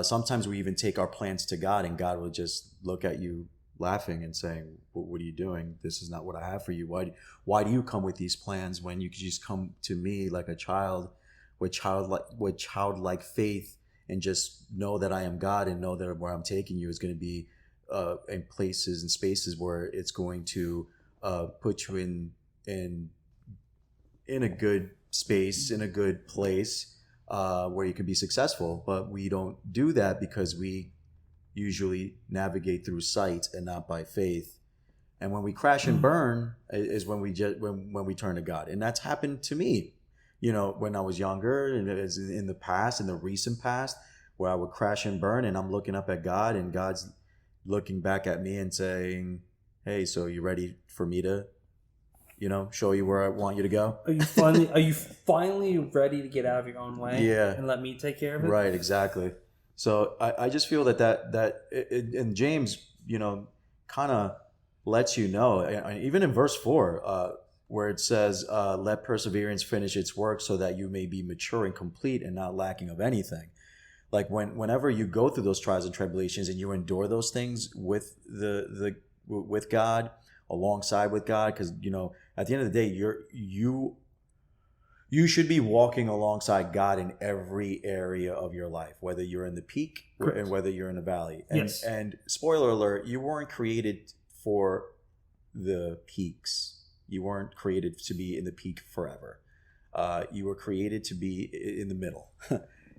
Sometimes we even take our plans to God, and God will just look at you laughing and saying, "What are you doing? This is not what I have for you. Why do you come with these plans when you could just come to me like a child with childlike faith, and just know that I am God, and know that where I'm taking you is going to be in places and spaces where it's going to put you in a good space, in a good place, where you can be successful." But we don't do that because we usually navigate through sight and not by faith. And when we crash and burn is when we turn to God. And that's happened to me, when I was younger, and in the past, in the recent past, where I would crash and burn, and I'm looking up at God, and God's looking back at me and saying, "Hey, so you ready for me to, show you where I want you to go?" Are you finally ready to get out of your own way? Yeah. And let me take care of it? Right, exactly. So I just feel that and James, kind of lets you know, even in verse 4, where it says, "Let perseverance finish its work, so that you may be mature and complete and not lacking of anything." Like whenever you go through those trials and tribulations, and you endure those things with with God, alongside with God, because at the end of the day, you should be walking alongside God in every area of your life, whether you're in the peak and whether you're in the valley. And, Yes. And spoiler alert, you weren't created for the peaks. You weren't created to be in the peak forever. You were created to be in the middle,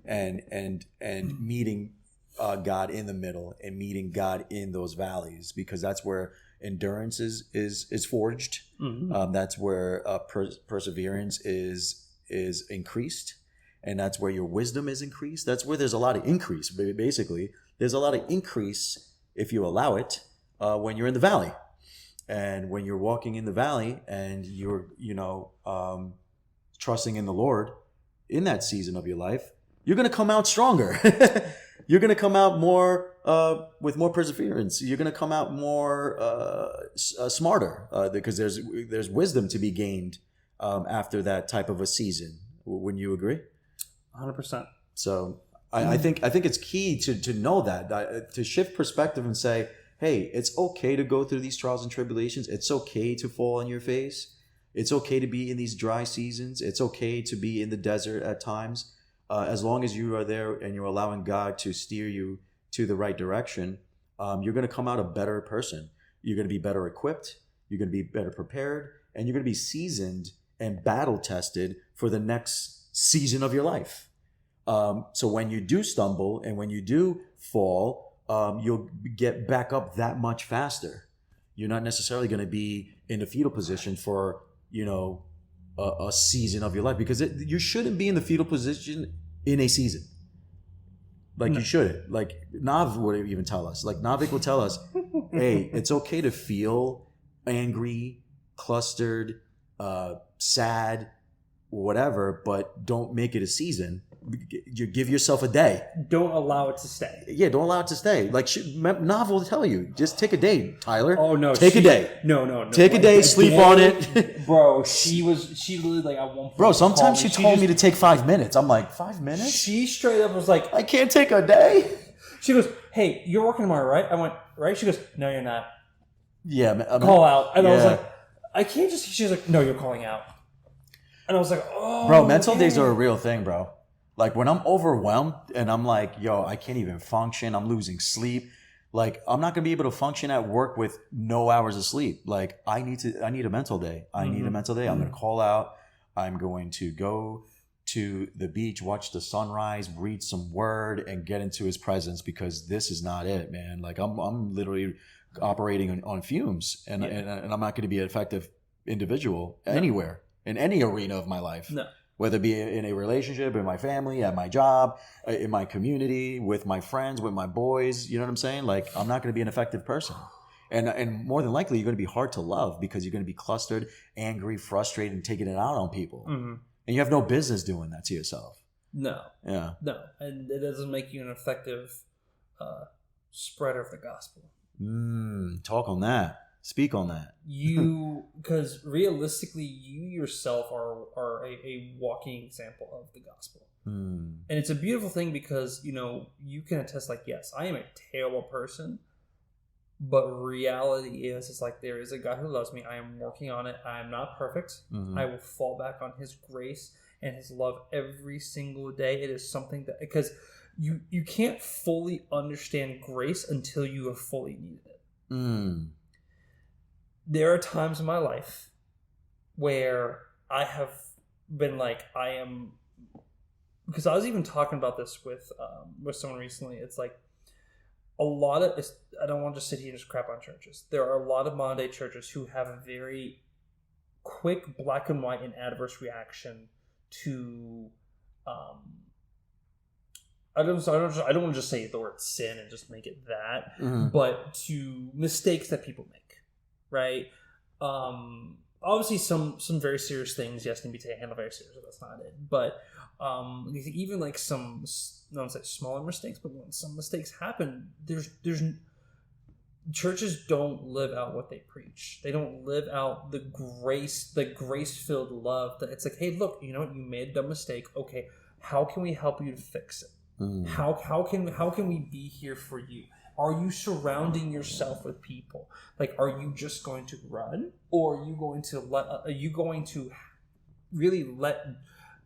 and meeting God in the middle, and meeting God in those valleys, because that's where endurance is forged. Mm-hmm. That's where perseverance is increased, and that's where your wisdom is increased. That's where there's a lot of increase. Basically, there's a lot of increase, if you allow it, when you're in the valley. And when you're walking in the valley, and you're trusting in the Lord in that season of your life, you're going to come out stronger. You're going to come out more with more perseverance. You're going to come out more smarter, because there's wisdom to be gained after that type of a season. Wouldn't you agree? 100%. So I think it's key to know that, to shift perspective and say, hey, it's okay to go through these trials and tribulations. It's okay to fall on your face. It's okay to be in these dry seasons. It's okay to be in the desert at times. As long as you are there and you're allowing God to steer you to the right direction, you're going to come out a better person. You're going to be better equipped. You're going to be better prepared. And you're going to be seasoned and battle tested for the next season of your life. So when you do stumble and when you do fall, you'll get back up that much faster. You're not necessarily going to be in the fetal position for, a season of your life, because you shouldn't be in the fetal position in a season. Like, no. You shouldn't. Like, Nav would even tell us. Like, Navik will tell us, hey, it's okay to feel angry, clustered, sad, whatever, but don't make it a season. You give yourself a day. Don't allow it to stay. Yeah, don't allow it to stay. Like, Nav will tell you, just take a day, Tyler. Oh, no. Take a day. No. Take a day, sleep on it. Bro, she literally, like, at one point. Bro, sometimes she told me to take 5 minutes. I'm like, 5 minutes? She straight up was like, I can't take a day. She goes, hey, you're working tomorrow, right? I went, right? She goes, no, you're not. Yeah. Call out. And I was like, I can't just. She's like, no, you're calling out. And I was like, oh. Bro, mental days are a real thing, bro. Like, when I'm overwhelmed and I'm like, yo, I can't even function. I'm losing sleep. Like, I'm not going to be able to function at work with no hours of sleep. Like, I need a mental day. Need a mental day. I'm going to call out. I'm going to go to the beach, watch the sunrise, read some word, and get into his presence, because this is not it, man. Like, I'm literally operating on fumes, and I'm not going to be an effective individual anywhere in any arena of my life. No. Whether it be in a relationship, in my family, at my job, in my community, with my friends, with my boys, you know what I'm saying? Like, I'm not going to be an effective person. And more than likely, you're going to be hard to love, because you're going to be clustered, angry, frustrated, and taking it out on people. Mm-hmm. And you have no business doing that to yourself. No. Yeah. No. And it doesn't make you an effective spreader of the gospel. Talk on that. Speak on that. Because realistically, you yourself are a walking example of the gospel. And it's a beautiful thing because, you can attest, like, yes, I am a terrible person, but reality is, it's like, there is a God who loves me. I am working on it. I am not perfect. I will fall back on his grace and his love every single day. It is something that, because you can't fully understand grace until you have fully needed it. There are times in my life where I have been like, because I was even talking about this with someone recently. It's like I don't want to just sit here and just crap on churches. There are a lot of modern day churches who have a very quick black and white and adverse reaction to I don't want to just say the word sin and just make it that, but to mistakes that people make, right? Obviously some very serious things, yes, can be handled very seriously. That's not it, but even like some, I don't say smaller mistakes, but when some mistakes happen, there's churches don't live out what they preach. They don't live out the grace-filled love that it's like, hey, look, you made a dumb mistake. Okay, how can we help you to fix it? How can we be here for you? Are you surrounding yourself with people? Like, are you just going to run, or are you going to really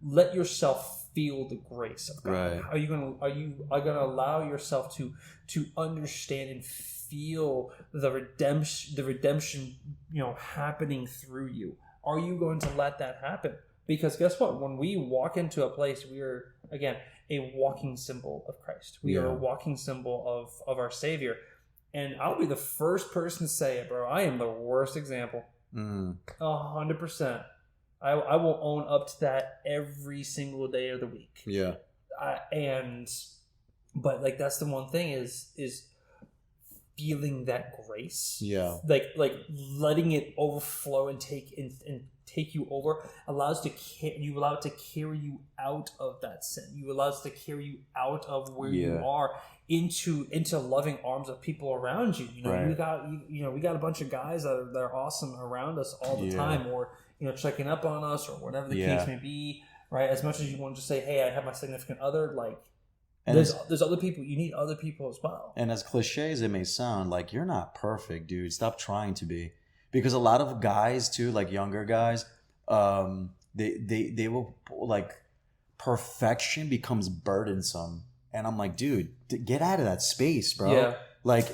let yourself feel the grace of God? Right. Are you going to allow yourself to understand and feel the redemption, happening through you? Are you going to let that happen? Because guess what? When we walk into a place, we are, again, a walking symbol of Christ. We are a walking symbol of our Savior. And I'll be the first person to say it, bro. I am the worst example. 100%. I will own up to that every single day of the week. Yeah. But like, that's the one thing is feeling that grace. Yeah. Like letting it overflow and take you over allow it to carry you out of that sin. You allow it to carry you out of where you are into loving arms of people around you. Right. We got a bunch of guys that are awesome around us all the time, or checking up on us, or whatever the case may be. Right. As much as you want to say, hey, I have my significant other, like, and there's other people. You need other people as well. And as cliche as it may sound, like, you're not perfect, dude. Stop trying to be. Because a lot of guys too, like younger guys, they will, like, perfection becomes burdensome, and I'm like, dude, get out of that space, bro. Yeah. Like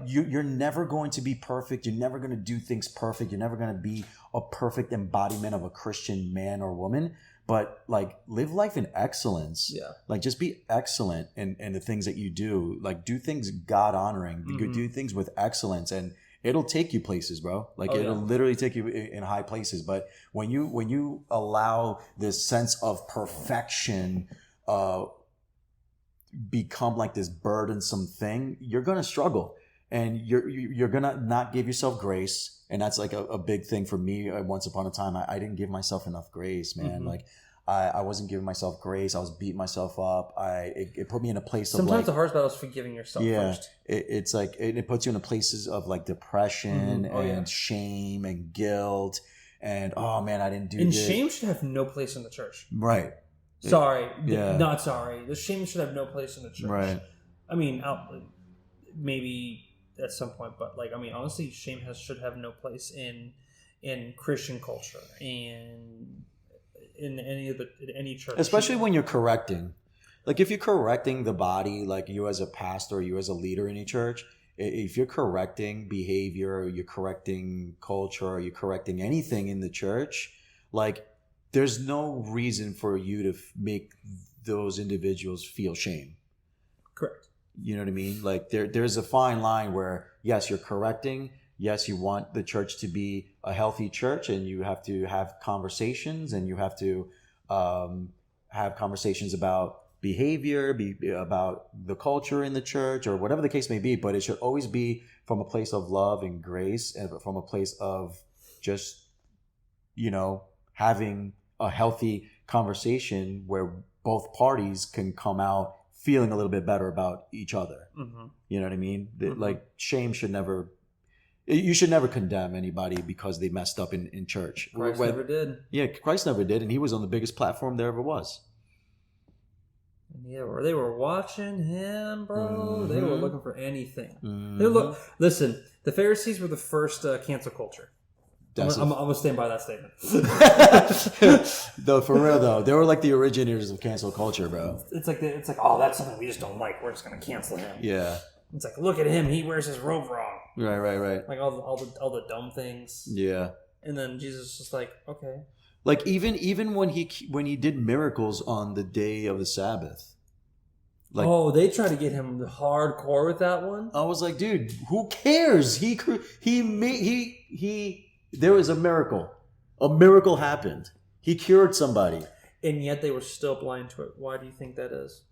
you're never going to be perfect. You're never going to do things perfect. You're never going to be a perfect embodiment of a Christian man or woman. But, like, live life in excellence. Yeah. Like, just be excellent in the things that you do. Like, do things God honoring. Do things with excellence, and it'll take you places, bro. Like, it'll literally take you in high places. But when you allow this sense of perfection become like this burdensome thing, you're gonna struggle, and you're gonna not give yourself grace. And that's like a big thing for me. Once upon a time, I didn't give myself enough grace, man. Like, I wasn't giving myself grace. I was beating myself up. It put me in a place of, sometimes, like, the hardest battle is forgiving yourself first. It's like it puts you in a places of, like, depression and shame and guilt and, oh man, I didn't do this. And shame should have no place in the church. Right. Sorry. Not sorry. The shame should have no place in the church. Right. I mean, maybe at some point, but, like, I mean, honestly, shame should have no place in Christian culture and in any church, especially when you're correcting. Like, if you're correcting the body, like you as a pastor, you as a leader in a church, if you're correcting behavior, or you're correcting culture, or you're correcting anything in the church, like, there's no reason for you to make those individuals feel shame. Correct. You know what I mean? Like, there's a fine line where, yes, you're correcting. Yes, you want the church to be a healthy church, and you have to have conversations, and you have to have conversations about behavior, about the culture in the church, or whatever the case may be. But it should always be from a place of love and grace, and from a place of just, having a healthy conversation where both parties can come out feeling a little bit better about each other. Mm-hmm. You know what I mean? Like shame should never. You should never condemn anybody because they messed up in church. Christ never did. Yeah, Christ never did, and he was on the biggest platform there ever was. Yeah, they were watching him, bro. Mm-hmm. They were looking for anything. Mm-hmm. Listen, the Pharisees were the first cancel culture. I'm going to stand by that statement. Though, for real though, they were like the originators of cancel culture, bro. It's like, oh, that's something we just don't like. We're just going to cancel him. Yeah. It's like, look at him. He wears his robe wrong. Right. Like all the dumb things. Yeah. And then Jesus is just like, okay. Like even when he did miracles on the day of the Sabbath. Like, they tried to get him hardcore with that one. I was like, dude, who cares? There was a miracle. A miracle happened. He cured somebody. And yet they were still blind to it. Why do you think that is?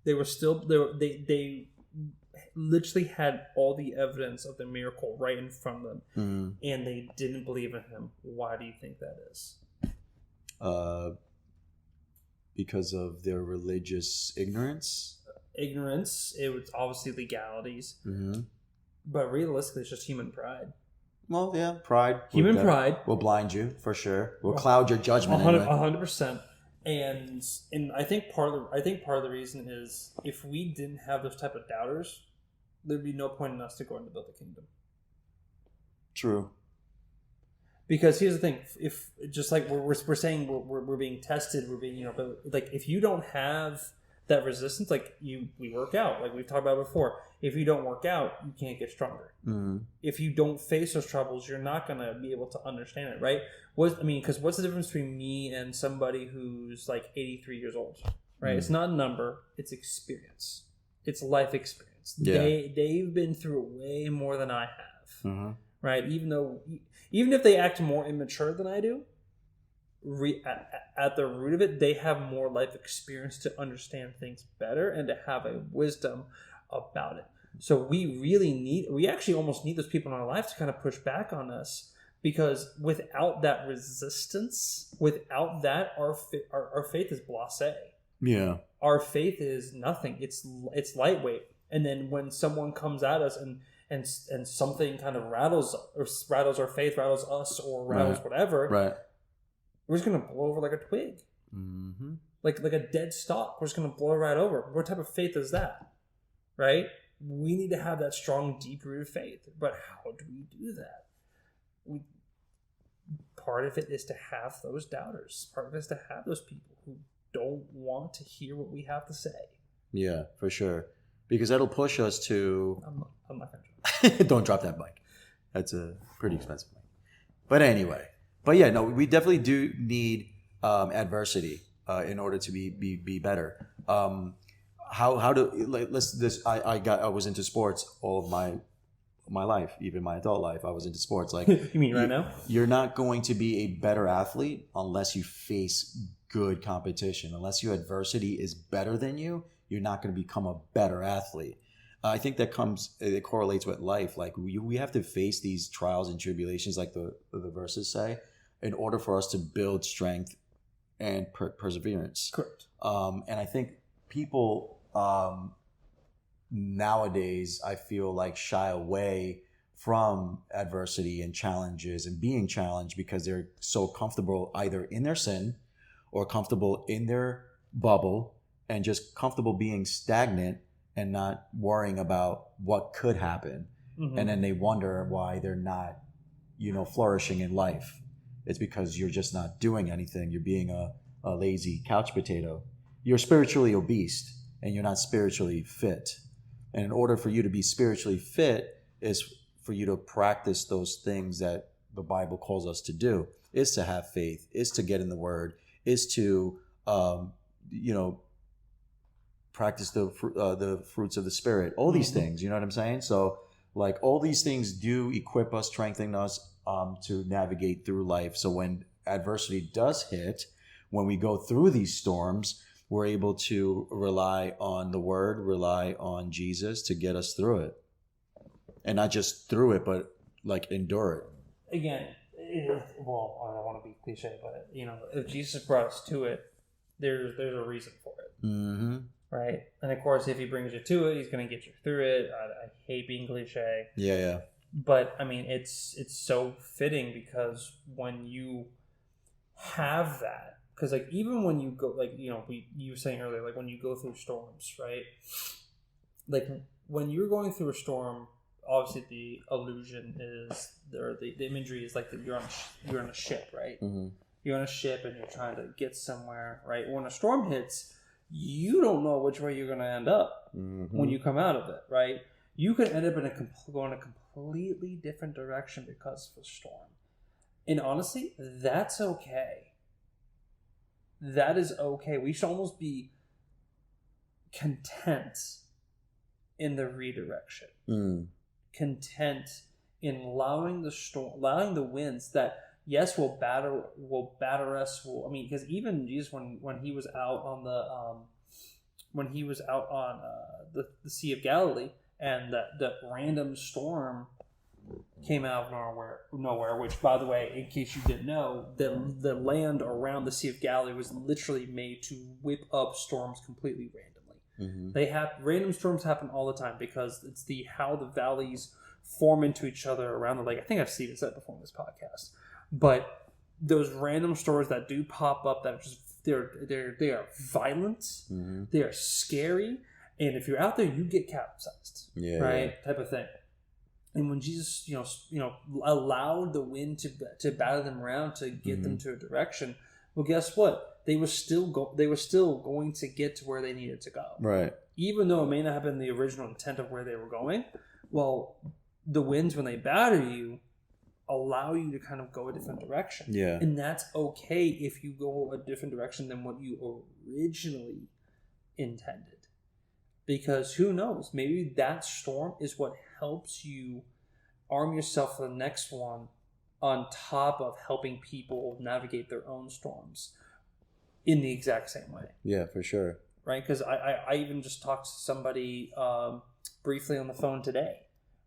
They were still they literally had all the evidence of the miracle right in front of them, and they didn't believe in him. Why do you think that is? Because of their religious ignorance. It was obviously legalities, but realistically, it's just human pride. Well, yeah, pride. Human pride will blind you for sure. Will cloud your judgment. 100%. And I think part of the reason is if we didn't have those type of doubters, there'd be no point in us to going to build the kingdom. True. Because here's the thing: if just like we're saying we're being tested, we're being but like if you don't have that resistance, like we work out, like we've talked about before. If you don't work out, you can't get stronger. If you don't face those troubles, you're not gonna be able to understand it, right? Because what's the difference between me and somebody who's like 83 years old, right? It's not a number; it's experience. It's life experience. Yeah. They've been through way more than I have, right? Even if they act more immature than I do, at the root of it, they have more life experience to understand things better and to have a wisdom about it. So we actually almost need those people in our life to kind of push back on us, because without that resistance, without that, our faith is blasé. Yeah. Our faith is nothing. It's lightweight. And then when someone comes at us and something kind of rattles our faith, rattles us, or rattles whatever, right, we're just gonna blow over like a twig, like a dead stalk. We're just gonna blow right over. What type of faith is that, right? We need to have that strong, deep-rooted faith. But how do we do that? Part of it is to have those doubters. Part of it is to have those people who don't want to hear what we have to say. Yeah, for sure. Because that'll push us to... I'm not going to Don't drop that mic. That's a pretty expensive mic. But anyway. But yeah, no, we definitely do need adversity in order to be better. I was into sports all of my life, even my adult life. I was into sports. Like you mean right now? You're not going to be a better athlete unless you face good competition. Unless your adversity is better than you, you're not going to become a better athlete. I think it correlates with life. Like we have to face these trials and tribulations, like the verses say, in order for us to build strength and perseverance. Correct. And I think people nowadays, I feel like, shy away from adversity and challenges and being challenged because they're so comfortable either in their sin or comfortable in their bubble and just comfortable being stagnant and not worrying about what could happen. And then they wonder why they're not, flourishing in life. It's because you're just not doing anything. You're being a lazy couch potato. You're spiritually obese and you're not spiritually fit. And in order for you to be spiritually fit is for you to practice those things that the Bible calls us to do, is to have faith, is to get in the Word, is to, practice the fruits of the Spirit, all these things, you know what I'm saying? So like all these things do equip us, strengthen us to navigate through life. So when adversity does hit, when we go through these storms, we're able to rely on the Word, rely on Jesus to get us through it. And not just through it, but like endure it. Again, I don't want to be cliche, but if Jesus brought us to it, there's a reason for it. Mm-hmm. Right? And of course, if he brings you to it, he's going to get you through it. I hate being cliche. Yeah. But I mean, it's so fitting because when you have that, because like even when you go, like, you know, you were saying earlier, like when you go through storms, right? Like when you're going through a storm, obviously the illusion is, or the imagery is like that you're on a ship, right? Mm-hmm. You're on a ship and you're trying to get somewhere, right? When a storm hits, you don't know which way you're going to end up when you come out of it, right? You could end up going a completely different direction because of a storm. And honestly, that's okay. That is okay. We should almost be content in the redirection. Content in allowing the storm, allowing the winds that, yes, will batter us. Because even Jesus, when he was out on the Sea of Galilee, and that random storm came out of nowhere. Which, by the way, in case you didn't know, the land around the Sea of Galilee was literally made to whip up storms completely randomly. Random storms happen all the time because it's how the valleys form into each other around the lake. I think I've seen it said before in this podcast. But those random storms that do pop up, that just they are violent, they are scary, and if you're out there, you get capsized, right? Type of thing. And when Jesus, allowed the wind to batter them around to get them to a direction, well, guess what? They were still going to get to where they needed to go, right? Even though it may not have been the original intent of where they were going. Well, the winds, when they batter you, allow you to kind of go a different direction. Yeah. And that's okay if you go a different direction than what you originally intended. Because who knows? Maybe that storm is what helps you arm yourself for the next one, on top of helping people navigate their own storms in the exact same way. Yeah, for sure. Right? Because I even just talked to somebody briefly on the phone today,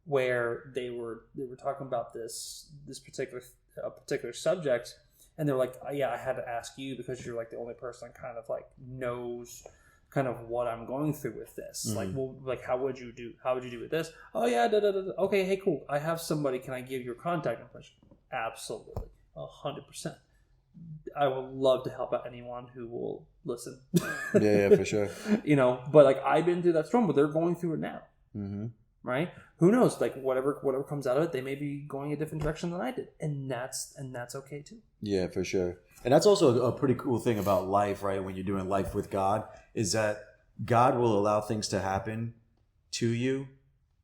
where they were talking about this particular subject, and they're like, yeah, I had to ask you because you're like the only person kind of like knows kind of what I'm going through with this. Like, well, like how would you do with this? Oh yeah, okay, hey, cool. I have somebody. Can I give your contact information? Absolutely, 100%. I would love to help out anyone who will listen. Yeah, for sure. But like I've been through that storm, but they're going through it now. Right? Who knows? Like whatever comes out of it, they may be going a different direction than I did, and that's okay too. Yeah, for sure. And that's also a pretty cool thing about life, right? When you're doing life with God, is that God will allow things to happen to you,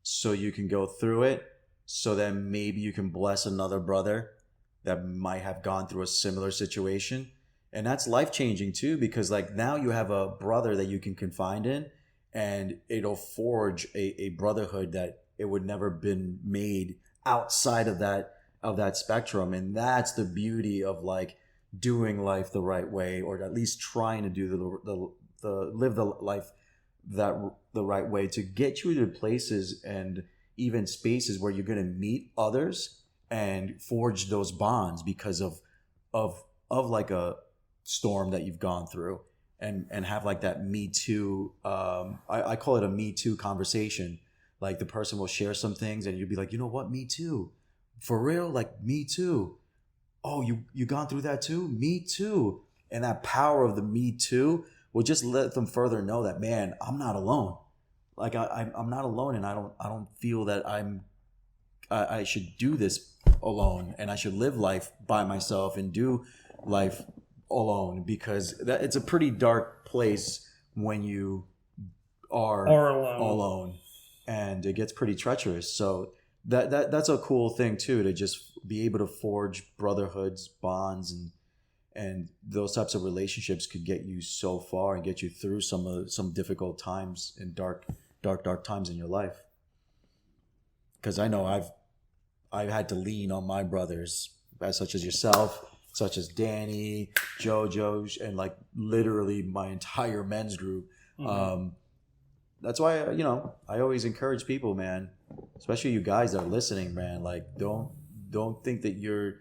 so you can go through it, so that maybe you can bless another brother that might have gone through a similar situation, and that's life changing too, because like now you have a brother that you can confide in. And it'll forge a brotherhood that it would never been made outside of that spectrum. And that's the beauty of like doing life the right way, or at least trying to do live the life the right way, to get you to places and even spaces where you're going to meet others and forge those bonds because of like a storm that you've gone through. And have like that Me Too, I call it a Me Too conversation. Like the person will share some things and you'll be like, you know what, me too. For real? Like, me too. Oh, you gone through that too? Me too. And that power of the Me Too will just let them further know that, man, I'm not alone. Like I'm not alone, and I don't feel that I should do this alone, and I should live life by myself and do life alone, because it's a pretty dark place when you are alone, and it gets pretty treacherous. So that's a cool thing too, to just be able to forge brotherhoods, bonds, and those types of relationships could get you so far and get you through some difficult times and dark times in your life. Because I know I've had to lean on my brothers, such as yourself, such as Danny, Jojo, and like literally my entire men's group. That's why I always encourage people, man, especially you guys that are listening, man. Like don't think that you're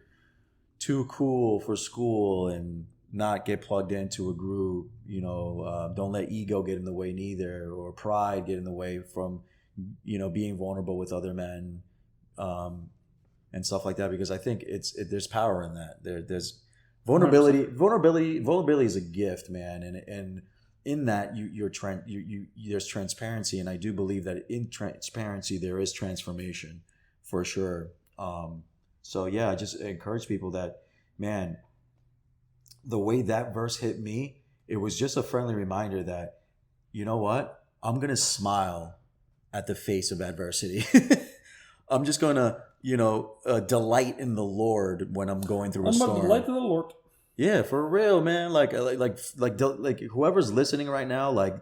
too cool for school and not get plugged into a group. Don't let ego get in the way neither, or pride get in the way from, being vulnerable with other men, and stuff like that. Because I think there's power in that. There's vulnerability. 100%. Vulnerability is a gift, man, and in that there's transparency, and I do believe that in transparency there is transformation, for sure. So yeah, I just encourage people that, man, the way that verse hit me, it was just a friendly reminder that, you know what, I'm gonna smile at the face of adversity. I'm just gonna, delight in the Lord when I'm going through a storm. I'm delight in the Lord. Yeah, for real, man. Like whoever's listening right now, like,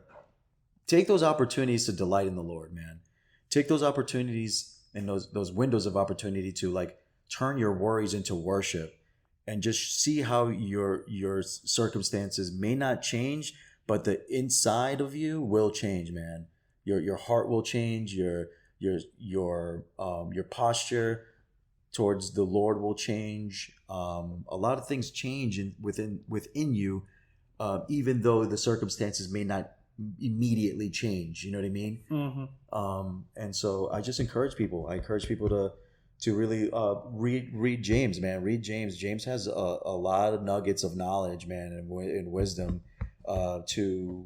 take those opportunities to delight in the Lord, man. Take those opportunities and those windows of opportunity to, like, turn your worries into worship, and just see how your circumstances may not change, but the inside of you will change, man. Your heart will change. Your posture towards the Lord will change. A lot of things change within you, even though the circumstances may not immediately change. You know what I mean? Mm-hmm. And so I just encourage people. To really read James, man. Read James. James has a lot of nuggets of knowledge, man, and wisdom to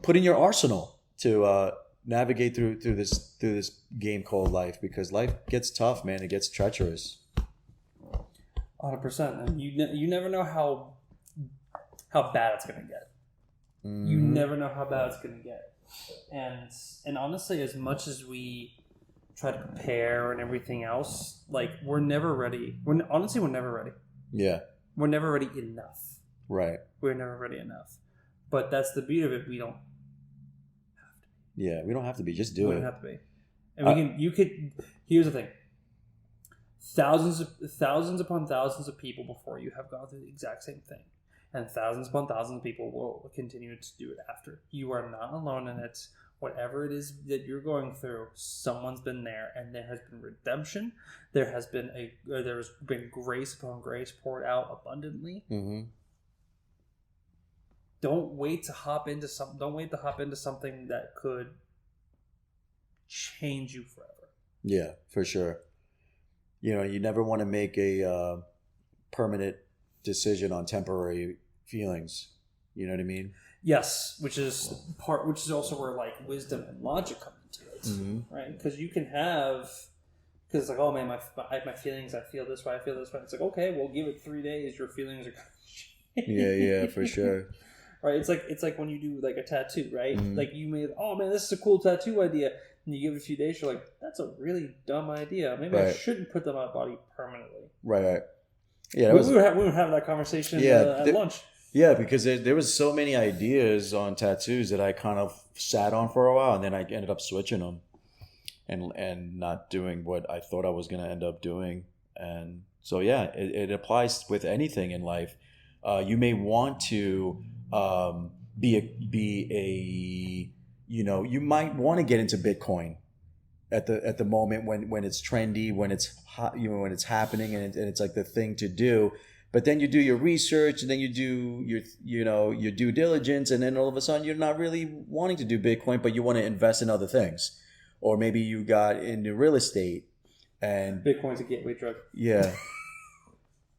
put in your arsenal to navigate through this game called life, because life gets tough, man. It gets treacherous. 100%. And you never know how bad it's gonna get. Mm-hmm. You never know how bad it's gonna get. And honestly, as much as we try to prepare and everything else, like, we're never ready. We're never ready. Yeah. We're never ready enough. Right. We're never ready enough. But that's the beauty of it. We don't have to be. Yeah, we don't have to be. Just do it. We don't have to be. And here's the thing. Thousands upon thousands of people before you have gone through the exact same thing. And thousands upon thousands of people will continue to do it after. You are not alone in it. Whatever it is that you're going through, someone's been there, and there has been redemption. There has been grace upon grace poured out abundantly. Mm-hmm. Don't wait to hop into something that could change you forever. Yeah, for sure. You never want to make a permanent decision on temporary feelings. You know what I mean? Yes, which is also where, like, wisdom and logic come into it, mm-hmm. right? Because you can it's like, oh man, my feelings, I feel this way. It's like, okay, we'll give it 3 days. Your feelings are going to change. Yeah, for sure. Right? It's like when you do, like, a tattoo, right? Mm-hmm. Like, you may, oh man, this is a cool tattoo idea, and you give it a few days, you're like, that's a really dumb idea. Maybe I shouldn't put them on my body permanently. Right. Yeah, we would have that conversation at lunch. Yeah, because there was so many ideas on tattoos that I kind of sat on for a while, and then I ended up switching them and not doing what I thought I was going to end up doing. And so, yeah, it applies with anything in life. You may want to you might want to get into Bitcoin at the moment when it's trendy, when it's hot, when it's happening, and it's like the thing to do. But then you do your research, and then you do your due diligence, and then all of a sudden you're not really wanting to do Bitcoin, but you want to invest in other things, or maybe you got into real estate, and Bitcoin's a gateway drug. Yeah,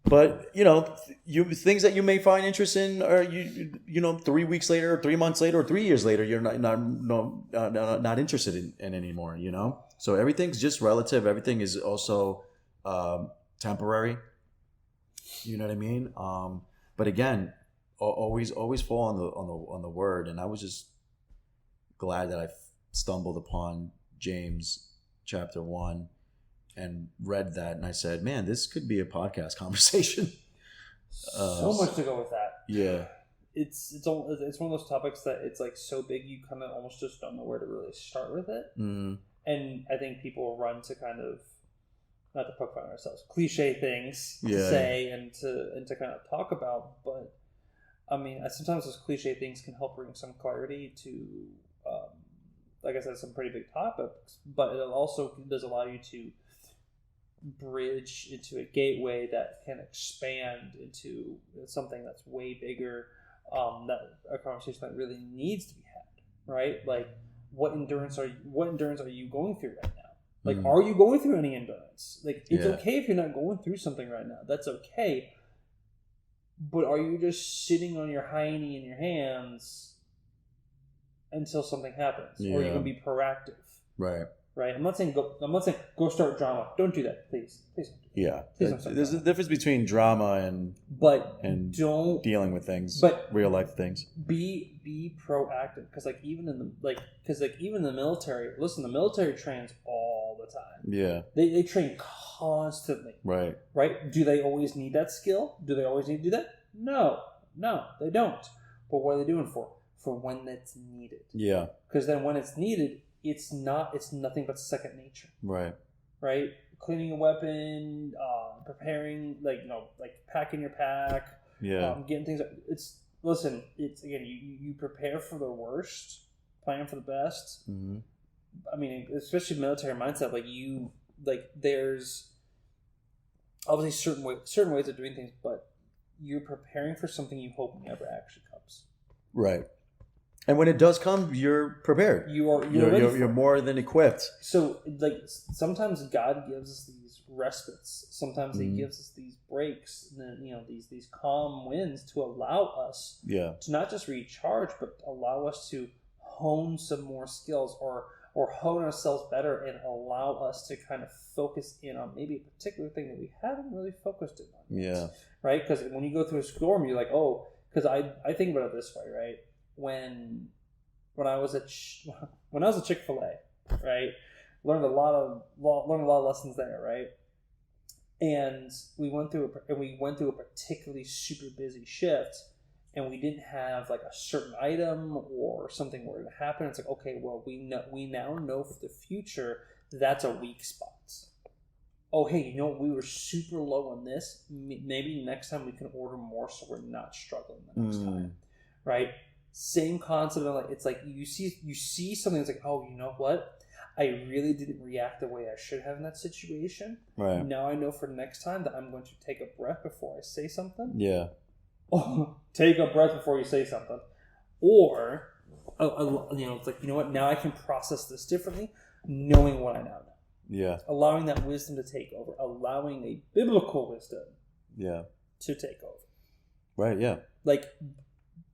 but things that you may find interesting, or 3 weeks later, or 3 months later, or 3 years later, you're not interested in anymore. So everything's just relative. Everything is also temporary. You know what I mean? But again, always fall on the word. And I was just glad that I stumbled upon James chapter 1 and read that, and I said, "Man, this could be a podcast conversation." So much to go with that. Yeah, it's one of those topics that it's like so big you kind of almost just don't know where to really start with it. Mm-hmm. And I think people run to kind of, not to poke fun at ourselves, cliche things to say and to kind of talk about. But I mean, sometimes those cliche things can help bring some clarity to, like I said, some pretty big topics. But it also does allow you to bridge into a gateway that can expand into something that's way bigger. That a conversation that really needs to be had, right? Like, what endurance are you going through right now? Like, are you going through any endurance? Like, it's okay if you're not going through something right now. That's okay. But are you just sitting on your hiney in your hands until something happens, or you can be proactive? Right. I'm not saying go start drama. Don't do that, please. Please. Yeah. There's a difference between drama and don't dealing with things, but real life things. Be proactive, because even in the military. Listen, the military trains all the time. Yeah. They train constantly. Right. Do they always need that skill? Do they always need to do that? No, they don't. But what are they doing for? For when it's needed. Yeah. Because then when it's needed, it's nothing but second nature. Right. Cleaning a weapon, preparing, like packing your pack. Yeah. Getting things. It's again, you prepare for the worst, plan for the best. Mm-hmm. I mean, especially military mindset. There's obviously certain ways of doing things, but you're preparing for something you hope never actually comes. Right. And when it does come, you're prepared. You're more than equipped. So, sometimes God gives us these respites. Sometimes He gives us these breaks. These calm winds to allow us to not just recharge, but allow us to hone some more skills, or hone ourselves better, and allow us to kind of focus in on maybe a particular thing that we haven't really focused in on. Yeah. Right? Because when you go through a storm, you're like, oh, because I think about it this way, right? When I was at Chick-fil-A, right, learned a lot of lessons there, right, and we went through a particularly super busy shift, and we didn't have a certain item or something were going to happen. It's like, okay, well, we now know for the future that's a weak spot. Oh, hey, we were super low on this. Maybe next time we can order more so we're not struggling the next time, right? Same concept of it's like you see something that's like, oh, you know what? I really didn't react the way I should have in that situation. Right. Now I know for next time that I'm going to take a breath before I say something. Yeah. Oh, take a breath before you say something. Or, it's like, you know what? Now I can process this differently, knowing what I now know. Yeah. Allowing that wisdom to take over. Allowing a biblical wisdom. Yeah. To take over. Right. Yeah.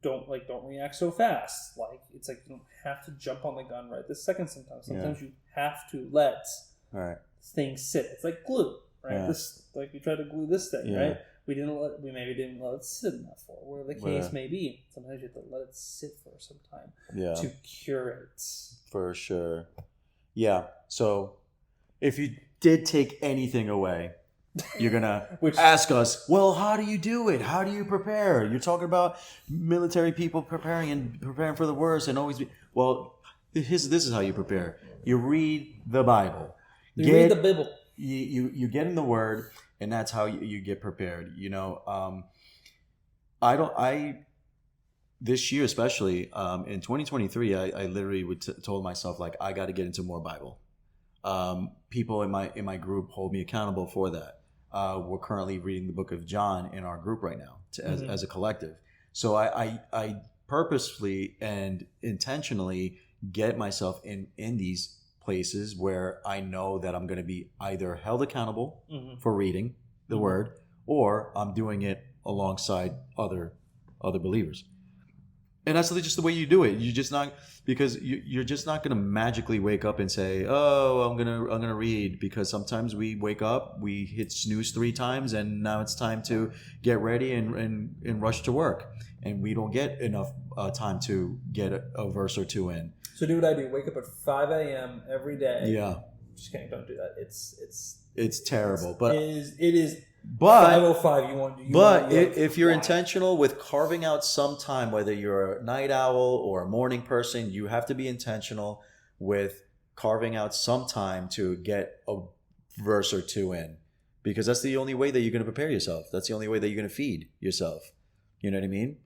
Don't react so fast. It's like you don't have to jump on the gun right this second. Sometimes you have to let things sit. It's like glue, right? Yeah. This you try to glue this thing, right? We maybe didn't let it sit enough, or whatever the case may be. Sometimes you have to let it sit for some time to cure it. For sure. Yeah. So if you did take anything away, you're going to ask us, well, how do you do it? How do you prepare? You're talking about military people preparing for the worst and always this is how you prepare. You read the Bible. Read the Bible. You get in the Word, and that's how you get prepared. This year especially, in 2023, I literally told myself, I got to get into more Bible. People in my group hold me accountable for that. We're currently reading the book of John in our group right now as a collective. So I purposefully and intentionally get myself in these places where I know that I'm going to be either held accountable for reading the Word, or I'm doing it alongside other believers. And that's just the way you do it. You're just not, because you're just not going to magically wake up and say, "Oh, I'm gonna read," because sometimes we wake up, we hit snooze 3 times, and now it's time to get ready and rush to work, and we don't get enough time to get a verse or 2 in. So do what I do: wake up at 5 a.m. every day. Yeah, just kidding. Don't do that. It's terrible, but it is. But 5:05. If you're intentional with carving out some time, whether you're a night owl or a morning person, you have to be intentional with carving out some time to get a verse or 2 in, because that's the only way that you're going to prepare yourself. That's the only way that you're going to feed yourself. You know what I mean?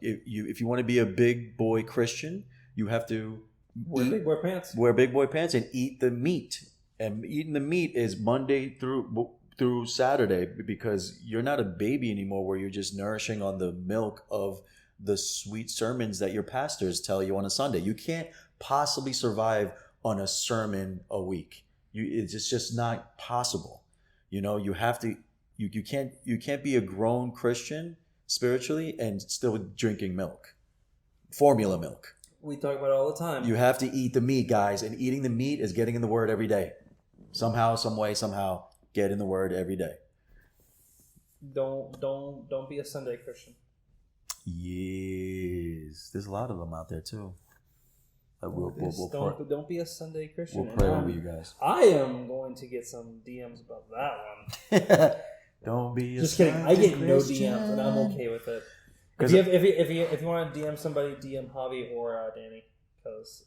If you want to be a big boy Christian, you have to wear big boy pants. Wear big boy pants and eat the meat. And eating the meat is Monday through Saturday, because you're not a baby anymore where you're just nourishing on the milk of the sweet sermons that your pastors tell you on a Sunday. You can't possibly survive on a sermon a week. It's just not possible. You have to. You can't be a grown Christian spiritually and still drinking milk, formula milk. We talk about it all the time. You have to eat the meat, guys, and eating the meat is getting in the Word every day. Somehow, some way, somehow, get in the Word every day. Don't be a Sunday Christian. Yes, there's a lot of them out there too. Don't be a Sunday Christian. We'll pray over you guys. I am going to get some DMs about that one. Don't be. Just kidding. I get no DMs, and I'm okay with it. If you want to DM somebody, DM Javi or Danny, because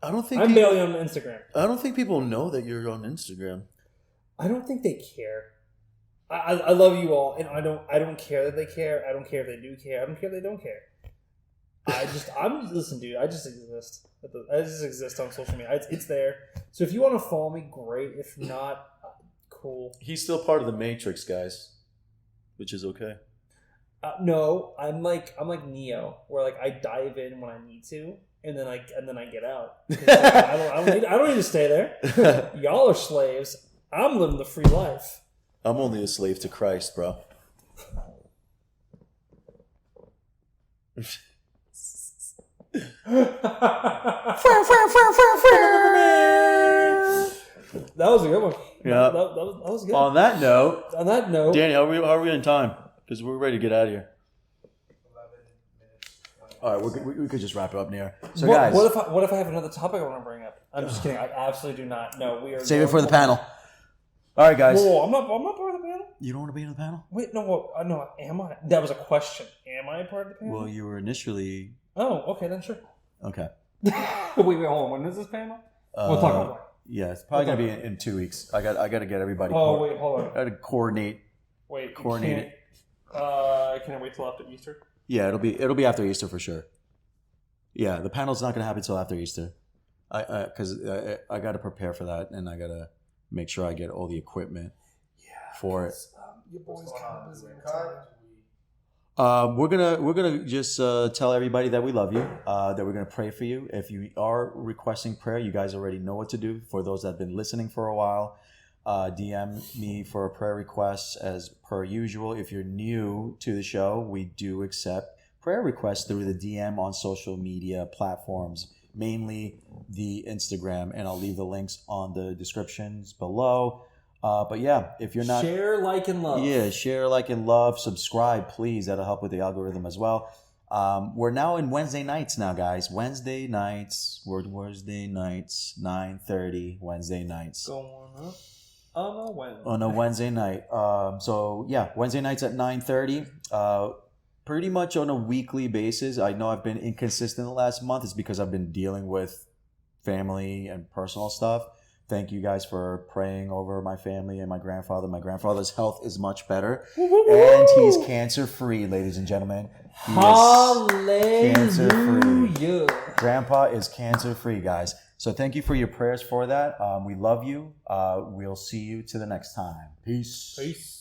I don't think I'm barely on Instagram. I don't think people know that you're on Instagram. I don't think they care. I love you all, and I don't care that they care. I don't care if they do care. I don't care if they don't care. Listen, dude. I just exist. I just exist on social media. It's there. So if you want to follow me, great. If not, cool. He's still part of the Matrix, guys, which is okay. No, I'm like Neo, where like I dive in when I need to, and then I get out. I don't need to stay there. Y'all are slaves. I'm living the free life. I'm only a slave to Christ, bro. That was a good one. Yeah, that was good. On that note, Danny, how are we in time? Because we're ready to get out of here. 11 minutes. All right, we could just wrap it up near. So, guys, what if I have another topic I want to bring up? I'm just kidding. I absolutely do not. No, we are. Save it for the panel. All right, guys. Whoa, I'm not part of the panel. You don't want to be in the panel? Wait, no. No, am I? That was a question. Am I part of the panel? Well, you were initially. Oh, okay, then sure. Okay. wait, hold on. When is this panel? We'll talk about it. Yeah, it's probably gonna be in 2 weeks. I got to get everybody. Wait, hold on. I got to coordinate. Wait, coordinate it. Can I wait till after Easter? Yeah, it'll be after Easter for sure. Yeah, the panel's not gonna happen until after Easter. Because I got to prepare for that, and I got to make sure I get all the equipment for it. Your boy's kind of busy. We're gonna just tell everybody that we love you, that we're gonna pray for you. If you are requesting prayer, you guys already know what to do. For those that have been listening for a while, DM me for a prayer request as per usual. If you're new to the show, we do accept prayer requests through the DM on social media platforms, mainly the Instagram, and I'll leave the links on the descriptions below. But yeah, if you're not... Share, like, and love. Yeah, share, like, and love. Subscribe, please. That'll help with the algorithm as well. We're now in Wednesday nights now, guys. Wednesday nights. 9:30 Wednesday nights. Going up on a Wednesday. On a Wednesday night. So, yeah, Wednesday nights at 9:30. Pretty much on a weekly basis. I know I've been inconsistent the last month. It's because I've been dealing with family and personal stuff. Thank you guys for praying over my family and my grandfather. My grandfather's health is much better. And he's cancer-free, ladies and gentlemen. He Hallelujah. is cancer-free. Grandpa is cancer-free, guys. So thank you for your prayers for that. We love you. We'll see you to the next time. Peace. Peace.